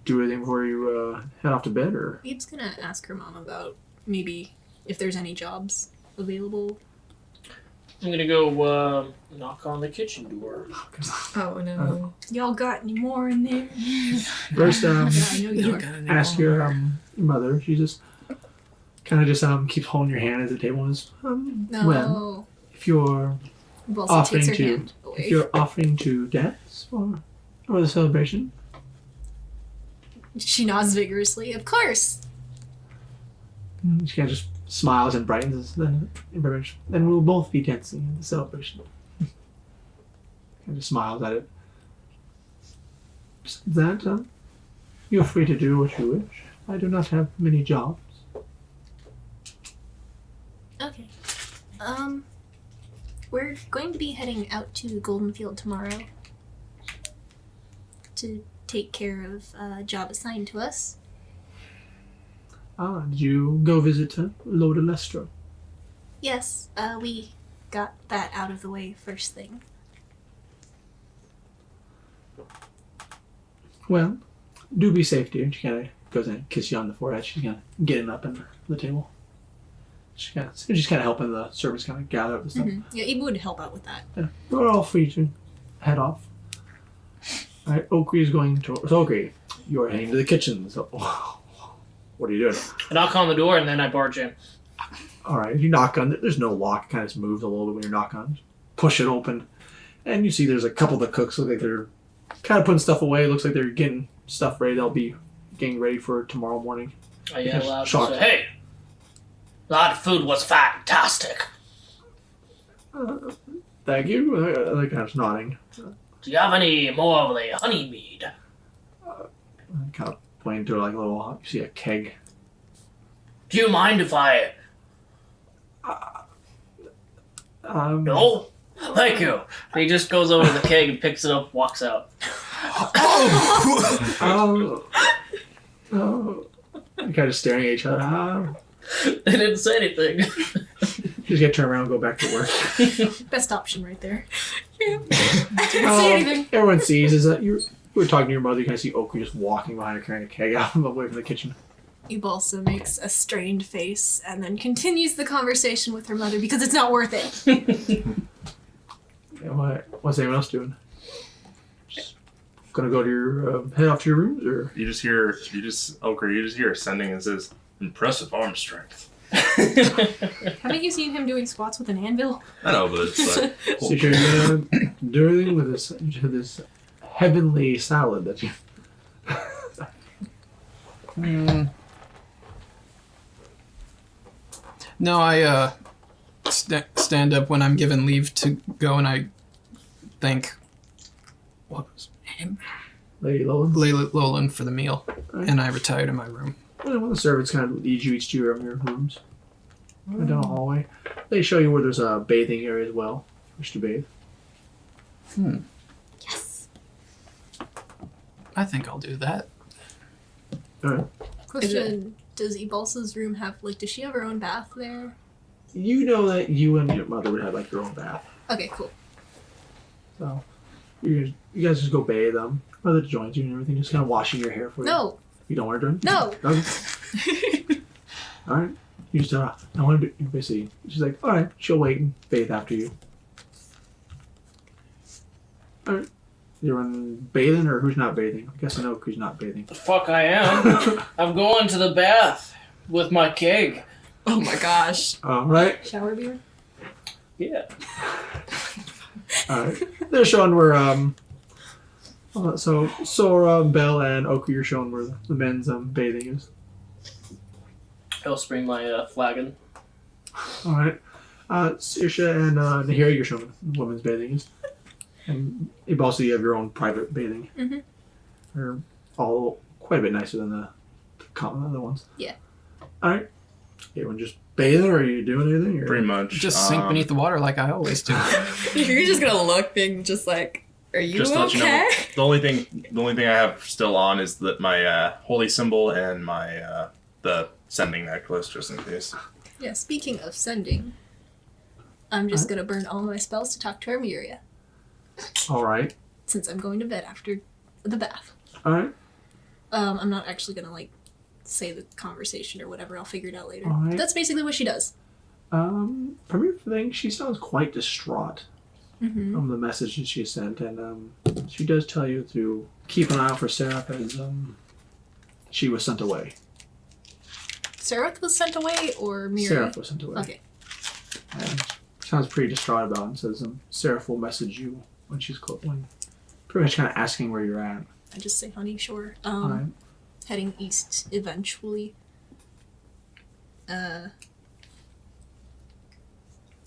[SPEAKER 1] do anything before you head off to bed, or?
[SPEAKER 2] Abe's gonna ask her mom about maybe if there's any jobs available.
[SPEAKER 4] I'm gonna go knock on the kitchen door.
[SPEAKER 3] Oh no.
[SPEAKER 2] Y'all got any more in there?
[SPEAKER 1] First,
[SPEAKER 2] Yeah, I know you are.
[SPEAKER 1] ask your mother. She just kind of just keeps holding your hand at the table and is
[SPEAKER 2] No.
[SPEAKER 1] well, if you're
[SPEAKER 2] Balsa
[SPEAKER 1] offering
[SPEAKER 2] takes her
[SPEAKER 1] to
[SPEAKER 2] hand away.
[SPEAKER 1] if you're offering to dance for the celebration,
[SPEAKER 2] She nods vigorously. Of course.
[SPEAKER 1] she kind of just smiles and brightens. Then we'll both be dancing in the celebration. And just smiles at it. Besides that, you're free to do what you wish. I do not have many jobs.
[SPEAKER 2] Okay. We're going to be heading out to Golden Field tomorrow to take care of a job assigned to us.
[SPEAKER 1] Did you go visit Lord Alestro?
[SPEAKER 2] Yes, we got that out of the way first thing.
[SPEAKER 1] Well, do be safe, dear. She kind of goes and kisses you on the forehead. She's kind of getting up on the table. She's kind of helping the servants kind of gather up the stuff.
[SPEAKER 2] Yeah, Abe would help out with that.
[SPEAKER 1] Yeah, we're all free to head off. All right, Oakley is going to. So Oakley, you're heading to the kitchen. So, what are you doing?
[SPEAKER 4] I knock on the door and then I barge in.
[SPEAKER 1] All right, you knock on it. There's no lock. It kind of just moves a little bit when you knock on it. Push it open, and you see there's a couple of the cooks look like they're kind of putting stuff away. Looks like they're getting stuff ready. They'll be getting ready for tomorrow morning.
[SPEAKER 4] I yell out and
[SPEAKER 1] Shocked.
[SPEAKER 4] say, "Hey, that food was fantastic.
[SPEAKER 1] Thank you. They're kind of nodding.
[SPEAKER 4] Do you have any more of the honey mead?"
[SPEAKER 1] Kind of pointing to like a little. You see a keg.
[SPEAKER 4] Do you mind if I... No? Thank you. He just goes over to the keg and picks it up, walks out.
[SPEAKER 1] Kind of staring at each other.
[SPEAKER 4] They didn't say anything.
[SPEAKER 1] Just get turned around and go back to work.
[SPEAKER 2] Best option right there.
[SPEAKER 1] Everyone sees is that you were talking to your mother. You kind of see Oakley just walking behind her carrying a keg out away from the kitchen.
[SPEAKER 2] Ibalsa makes a strained face and then continues the conversation with her mother because it's not worth it.
[SPEAKER 1] What's anyone else doing? Just gonna go to your head off to your rooms, or
[SPEAKER 6] You just hear ascending and says, "Impressive arm strength."
[SPEAKER 2] Haven't you seen him doing squats with an anvil?
[SPEAKER 6] I know, but it's like,
[SPEAKER 1] so you're gonna do anything with this heavenly salad that you.
[SPEAKER 5] No, I stand up when I'm given leave to go, and I thank what was her name?
[SPEAKER 1] Lady Lolan.
[SPEAKER 5] Lolan for the meal, and I retire to my room.
[SPEAKER 1] Well, the servants kind of lead you each to your rooms. Down a hallway. They show you where there's a bathing area as well. Wish to bathe.
[SPEAKER 2] Yes.
[SPEAKER 5] I think I'll do that.
[SPEAKER 1] Alright.
[SPEAKER 2] Question: does Ibalsa's room have does she have her own bath there?
[SPEAKER 1] You know that you and your mother would have like your own bath.
[SPEAKER 2] Okay, cool.
[SPEAKER 1] So you guys just go bathe them. Mother joins you and everything, just kind of washing your hair for you.
[SPEAKER 2] No.
[SPEAKER 1] You don't want to do it?
[SPEAKER 2] No.
[SPEAKER 1] Okay. Alright. You just I want to do basically she's like, alright, she'll wait and bathe after you. Alright. You're bathing or who's not bathing? I guess I know who's not bathing.
[SPEAKER 4] The fuck I am. I'm going to the bath with my keg.
[SPEAKER 3] Oh my gosh.
[SPEAKER 1] Alright.
[SPEAKER 2] Shower beer.
[SPEAKER 4] Yeah.
[SPEAKER 1] Alright. They're showing where so Sora, Belle, and Oku, you're showing where the men's bathing is.
[SPEAKER 4] I'll spring my flagon.
[SPEAKER 1] Alright. Saoirse and Nahira, you're showing the women's bathing is. And also you have your own private bathing.
[SPEAKER 2] Mhm.
[SPEAKER 1] They're all quite a bit nicer than the common other ones.
[SPEAKER 2] Yeah.
[SPEAKER 1] Alright. Everyone just bathing or are you doing anything? Or?
[SPEAKER 6] pretty much.
[SPEAKER 5] Just sink beneath the water like I always do.
[SPEAKER 3] You're just gonna look being just like, are you
[SPEAKER 6] Just to let you
[SPEAKER 3] okay?
[SPEAKER 6] know, the only thing I have still on is that my holy symbol and my the sending necklace, just in case.
[SPEAKER 2] Yeah, speaking of sending, I'm just gonna burn all my spells to talk to Armuria,
[SPEAKER 1] Alright.
[SPEAKER 2] since I'm going to bed after the bath.
[SPEAKER 1] Alright.
[SPEAKER 2] I'm not actually gonna say the conversation or whatever. I'll figure it out later.
[SPEAKER 1] Alright.
[SPEAKER 2] That's basically what she does.
[SPEAKER 1] From your thing, she sounds quite distraught
[SPEAKER 2] Mm-hmm.
[SPEAKER 1] from the message that she sent, and she does tell you to keep an eye out for Seraph as she was sent away.
[SPEAKER 2] Seraph was sent away, or Miri?
[SPEAKER 1] Seraph was sent away.
[SPEAKER 2] Okay.
[SPEAKER 1] And sounds pretty distraught about it and says Seraph will message you when she's close. When pretty much kind of asking where you're at.
[SPEAKER 2] I just say, honey, sure.
[SPEAKER 1] Alright.
[SPEAKER 2] Heading east eventually.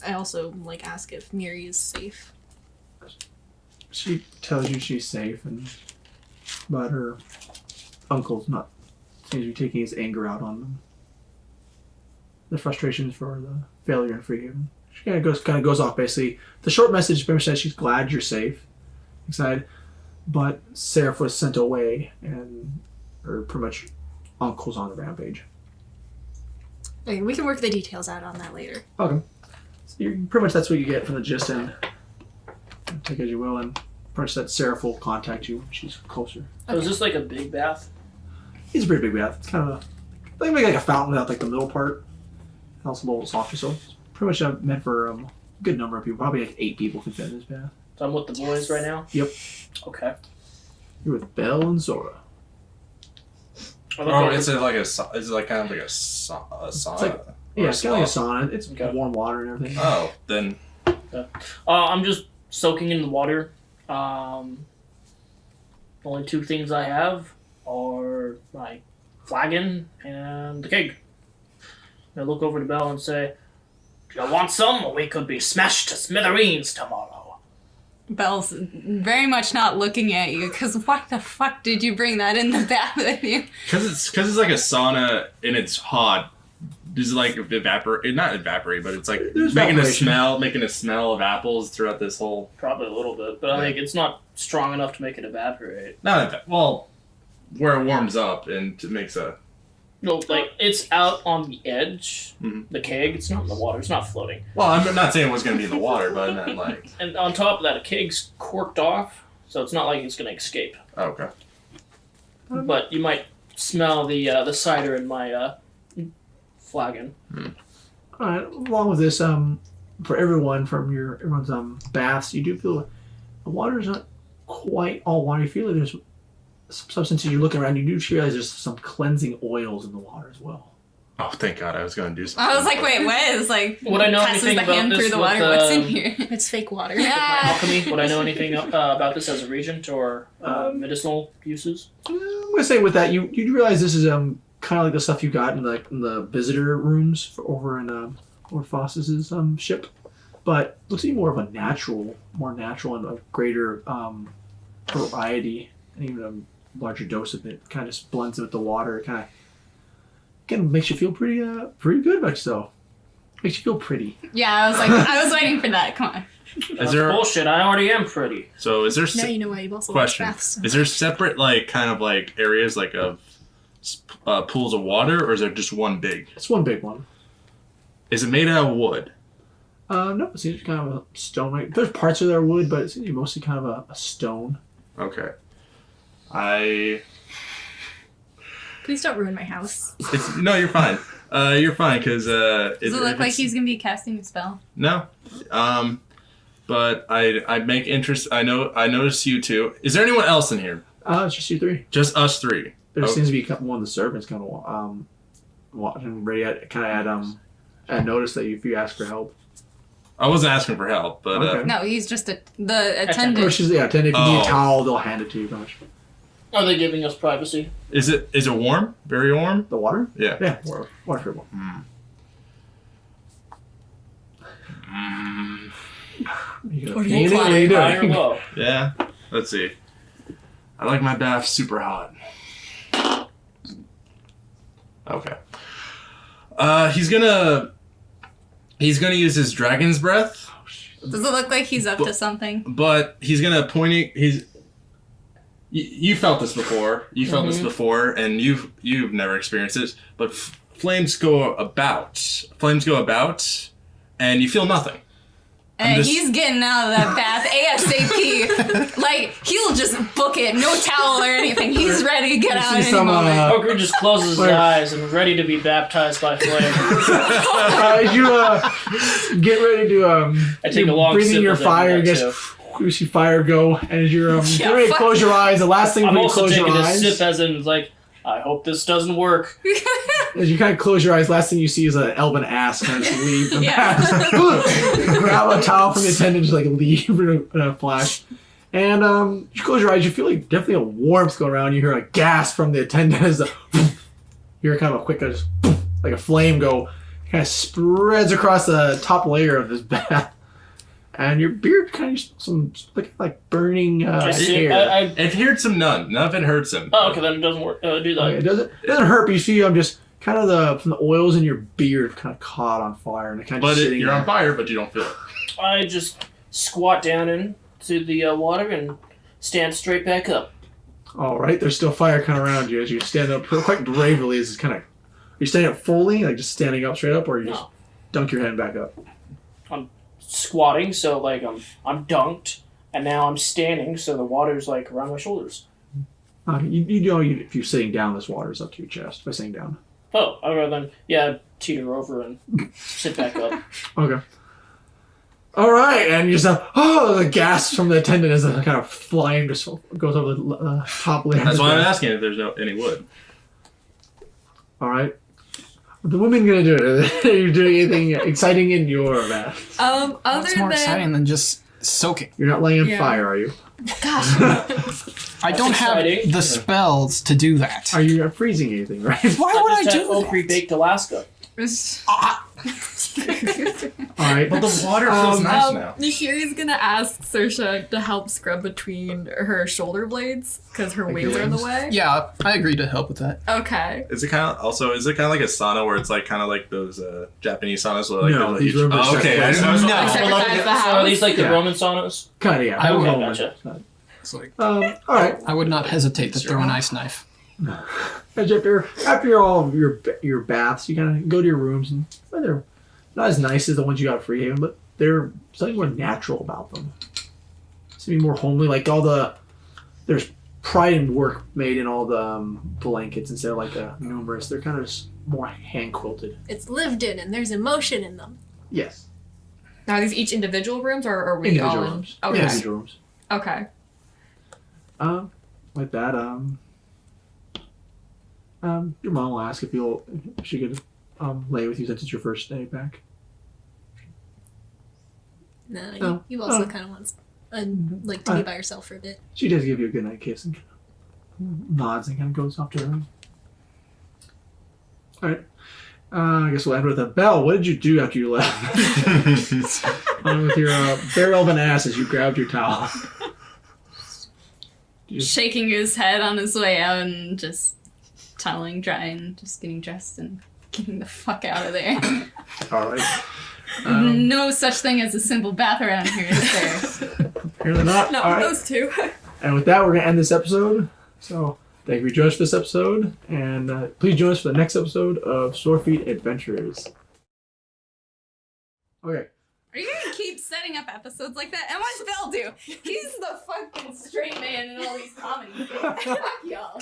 [SPEAKER 2] I also ask if Miri is safe.
[SPEAKER 1] She tells you she's safe, but her uncle's not. Seems to be taking his anger out on them. The frustrations for the failure in Freehaven. She kind of goes off basically. The short message pretty much says she's glad you're safe, excited, but Seraph was sent away, and her pretty much uncle's on the rampage.
[SPEAKER 2] Okay, we can work the details out on that later.
[SPEAKER 1] Okay. So pretty much that's what you get from the gist, and take as you will, and pretty much that Seraph will contact you when she's closer.
[SPEAKER 4] So is this like a big bath?
[SPEAKER 1] It's a pretty big bath. It's kind of like a fountain without the middle part. And also a little softer, so it's pretty much meant for a good number of people. Probably 8 people can fit in this bath.
[SPEAKER 4] So I'm with the boys right now?
[SPEAKER 1] Yep.
[SPEAKER 4] Okay.
[SPEAKER 1] You're with Belle and Zora.
[SPEAKER 6] Oh, is it like kind of like a sauna?
[SPEAKER 1] Yeah, it's kind of like a sauna. It's warm water and everything.
[SPEAKER 6] Oh, then.
[SPEAKER 4] I'm just soaking in the water. The only 2 things I have are for my flagon and the keg. I look over to Belle and say, "Do you want some, or we could be smashed to smithereens tomorrow?"
[SPEAKER 7] Belle's very much not looking at you, because why the fuck did you bring that in the bath with you?
[SPEAKER 6] Because it's like a sauna and it's hot. Does it like evaporate? Not evaporate, but it's like
[SPEAKER 1] There's
[SPEAKER 6] making
[SPEAKER 1] evaporation.
[SPEAKER 6] a smell of apples throughout this whole.
[SPEAKER 4] Probably a little bit, but I think it's not strong enough to make it evaporate.
[SPEAKER 6] Well, where it warms up and it makes a.
[SPEAKER 4] No, like it's out on the edge.
[SPEAKER 6] Mhm.
[SPEAKER 4] The keg, it's not in the water. It's not floating.
[SPEAKER 6] Well, I'm not saying it was going to be in the water, but I meant like.
[SPEAKER 4] And on top of that, a keg's corked off, so it's not like it's gonna escape.
[SPEAKER 6] Oh, okay.
[SPEAKER 4] But you might smell the cider in my flagon.
[SPEAKER 1] Alright, along with this, for everyone's baths, you do feel the water is not quite all water. You feel like there's some substances you're looking around, you do realize there's some cleansing oils in the water as well.
[SPEAKER 6] Oh, thank God! I was going to do something.
[SPEAKER 7] I was like, wait, what? It's like,
[SPEAKER 4] Would I know
[SPEAKER 7] passes
[SPEAKER 4] anything
[SPEAKER 7] the
[SPEAKER 4] about
[SPEAKER 7] hand
[SPEAKER 4] this
[SPEAKER 7] through the
[SPEAKER 4] with,
[SPEAKER 7] water. What's in here?
[SPEAKER 2] It's fake water.
[SPEAKER 4] My
[SPEAKER 7] Yeah.
[SPEAKER 4] alchemy, would I know anything about this as a regent or medicinal uses?
[SPEAKER 1] I'm gonna say with that, you do realize this is kind of like the stuff you got in the visitor rooms over in Foss's ship, but looks to be more of a more natural and a greater variety, and even a larger dose of it. Kind of just blends it with the water. It kind of makes you feel pretty good about yourself. Makes you feel pretty.
[SPEAKER 7] Yeah, I was waiting for that. Come on.
[SPEAKER 4] That's bullshit. I already am pretty.
[SPEAKER 6] So is there
[SPEAKER 2] Now you know why you've also
[SPEAKER 6] question?
[SPEAKER 2] watched baths.
[SPEAKER 6] Is there separate kind of areas of pools of water, or is there just one big?
[SPEAKER 1] It's one big one.
[SPEAKER 6] Is it made out of wood?
[SPEAKER 1] No, it seems kind of a stone. Like, there's parts of there wood, but it seems to be mostly kind of a stone.
[SPEAKER 6] Okay.
[SPEAKER 2] Please don't ruin my house.
[SPEAKER 6] No, you're fine. You're fine because
[SPEAKER 7] Does it look like he's gonna be casting a spell?
[SPEAKER 6] No. But I make interest. I notice you two. Is there anyone else in here?
[SPEAKER 1] It's just you three.
[SPEAKER 6] Just us three.
[SPEAKER 1] There
[SPEAKER 6] Okay.
[SPEAKER 1] seems to be one of the servants kind of watching ready at notice that if you ask for help.
[SPEAKER 6] I wasn't asking for help, but
[SPEAKER 1] Okay.
[SPEAKER 7] No, he's just the
[SPEAKER 1] Or
[SPEAKER 7] attendant.
[SPEAKER 1] she's attendant. If you need
[SPEAKER 6] Oh.
[SPEAKER 1] a towel, they'll hand it to you. Gosh.
[SPEAKER 4] Are they giving us privacy?
[SPEAKER 6] is it warm? Very warm?
[SPEAKER 1] The water?
[SPEAKER 6] Yeah.
[SPEAKER 1] Yeah, water for one. You gonna
[SPEAKER 7] Or
[SPEAKER 1] pee in it?
[SPEAKER 7] you
[SPEAKER 1] What are you
[SPEAKER 4] High or
[SPEAKER 1] doing?
[SPEAKER 4] low?
[SPEAKER 6] Yeah. Let's see. I like my bath super hot. Okay. He's gonna use his dragon's breath,
[SPEAKER 7] Does it look like he's up to something?
[SPEAKER 6] but he's gonna you felt this before. You felt this before, and you've never experienced this. But flames go about, and you feel nothing.
[SPEAKER 7] And
[SPEAKER 6] just-
[SPEAKER 7] he's getting out of that bath ASAP. Like, he'll just book it, no towel or anything. He's ready to get out
[SPEAKER 1] see
[SPEAKER 7] any
[SPEAKER 1] some,
[SPEAKER 7] moment.
[SPEAKER 4] Ogre just closes his
[SPEAKER 1] Where-
[SPEAKER 4] eyes and ready to be baptized by flame.
[SPEAKER 1] As you get ready to
[SPEAKER 4] I take a long
[SPEAKER 1] breathing
[SPEAKER 4] sip
[SPEAKER 1] your
[SPEAKER 4] of that
[SPEAKER 1] fire,
[SPEAKER 4] too.
[SPEAKER 1] just you see fire go, and as you're
[SPEAKER 7] Yeah,
[SPEAKER 1] getting ready to
[SPEAKER 7] fuck
[SPEAKER 1] close your eyes, the last thing
[SPEAKER 4] I'm
[SPEAKER 1] before you
[SPEAKER 4] also
[SPEAKER 1] close your
[SPEAKER 4] taking a
[SPEAKER 1] eyes,
[SPEAKER 4] sip as in like, I hope this doesn't work.
[SPEAKER 1] as you kind of close your eyes, last thing you see is an elven ass kind of just leave the
[SPEAKER 7] Yeah.
[SPEAKER 1] bath. Grab a towel from the attendant, just leave in a flash. And you close your eyes, you feel definitely a warmth go around. You hear a gasp from the attendant as you hear kind of a quick, just like a flame go, kind of spreads across the top layer of this bath. And your beard kind of some like burning
[SPEAKER 4] I see.
[SPEAKER 1] hair.
[SPEAKER 6] It hurts him none. None of it hurts him.
[SPEAKER 4] Oh, okay, then it doesn't work. Do that.
[SPEAKER 1] Okay, it doesn't hurt, but you see just kind of from the oils in your beard kind of caught on fire, and it kind of
[SPEAKER 6] But
[SPEAKER 1] sitting
[SPEAKER 6] you're
[SPEAKER 1] there.
[SPEAKER 6] on fire, but you don't feel it.
[SPEAKER 4] I just squat down into the water and stand straight back up.
[SPEAKER 1] All right, there's still fire kind of around you as you stand up quite bravely. As it's kind of you standing up fully, like just standing up straight up, or you just
[SPEAKER 4] No.
[SPEAKER 1] dunk your head back up.
[SPEAKER 4] Squatting, so like I'm dunked, and now I'm standing, so the water's like around my shoulders.
[SPEAKER 1] You know if you're sitting down, this water is up to your chest by sitting down.
[SPEAKER 4] Oh, okay then. Yeah, teeter over and sit back up.
[SPEAKER 1] Okay. All right, and you just the gasp from the attendant as a kind of flame just goes over the top layer.
[SPEAKER 6] That's why I'm asking if there's any wood.
[SPEAKER 1] All right. What the women gonna do? Are you doing anything exciting in your bath?
[SPEAKER 5] It's
[SPEAKER 7] Other
[SPEAKER 5] more
[SPEAKER 7] than
[SPEAKER 5] exciting than just soaking.
[SPEAKER 1] You're not laying on
[SPEAKER 3] Yeah.
[SPEAKER 1] fire, are you?
[SPEAKER 7] Gosh.
[SPEAKER 5] I don't
[SPEAKER 4] exciting.
[SPEAKER 5] have the spells to do that.
[SPEAKER 1] Are you not freezing anything, right?
[SPEAKER 5] Why would I do
[SPEAKER 4] Oak
[SPEAKER 5] that?
[SPEAKER 4] Creek Baked Alaska.
[SPEAKER 1] All right.
[SPEAKER 6] But the water feels nice now.
[SPEAKER 3] Nishiri's gonna ask Saoirse to help scrub between her shoulder blades because her
[SPEAKER 1] Like
[SPEAKER 3] wings
[SPEAKER 1] your
[SPEAKER 3] are in the
[SPEAKER 1] wings?
[SPEAKER 3] way.
[SPEAKER 5] Yeah, I agree to help with that.
[SPEAKER 3] Okay.
[SPEAKER 6] Is it kind of like a sauna where it's like kind of like those Japanese saunas where like
[SPEAKER 1] No,
[SPEAKER 6] there's
[SPEAKER 1] these rooms are
[SPEAKER 6] oh, okay. I
[SPEAKER 1] separate.
[SPEAKER 6] was
[SPEAKER 5] No.
[SPEAKER 3] Sacrifice the
[SPEAKER 4] So are
[SPEAKER 3] house.
[SPEAKER 4] these like the
[SPEAKER 1] Yeah.
[SPEAKER 4] Roman saunas?
[SPEAKER 1] Kind of, yeah.
[SPEAKER 5] I
[SPEAKER 1] We'll
[SPEAKER 5] would-
[SPEAKER 1] go
[SPEAKER 4] gotcha.
[SPEAKER 1] with-
[SPEAKER 5] It's like
[SPEAKER 1] all right.
[SPEAKER 5] I would not hesitate to throw an ice knife.
[SPEAKER 1] And after all of your baths, you kind of go to your rooms, and they're not as nice as the ones you got at Freehaven, but they're something more natural about them. Seem more homely. Like there's pride and work made in all the blankets instead of like numerous. They're kind of just more hand quilted.
[SPEAKER 2] It's lived in, and there's emotion in them.
[SPEAKER 1] Yes,
[SPEAKER 3] Now, are these each individual rooms or are we
[SPEAKER 1] individual
[SPEAKER 3] all in?
[SPEAKER 1] rooms.
[SPEAKER 3] Okay.
[SPEAKER 1] Individual rooms.
[SPEAKER 3] Okay.
[SPEAKER 1] Like that. Your mom will ask if she could lay with you since it's your first day back.
[SPEAKER 2] No,
[SPEAKER 1] No.
[SPEAKER 2] you also
[SPEAKER 1] Oh.
[SPEAKER 2] kind of want like to be by yourself for a bit.
[SPEAKER 1] She does give you a good night kiss and nods and kind of goes off to her room. All right. I guess we'll end with a Belle. What did you do after you left? With your bare elven ass as you grabbed your towel.
[SPEAKER 7] Shaking his head on his way out and just toweling dry and just getting dressed and getting the fuck out of there.
[SPEAKER 1] All right.
[SPEAKER 7] No such thing as a simple bath around here, is there?
[SPEAKER 1] Apparently not.
[SPEAKER 3] No,
[SPEAKER 1] All right.
[SPEAKER 3] those two.
[SPEAKER 1] And with that, we're going to end this episode. So thank you for joining us for this episode. And please join us for the next episode of Swordfeet Adventures. Okay.
[SPEAKER 7] Are you gonna keep setting up episodes like that? And what's Bill do? He's the fucking straight man in all these comedies. Fuck y'all.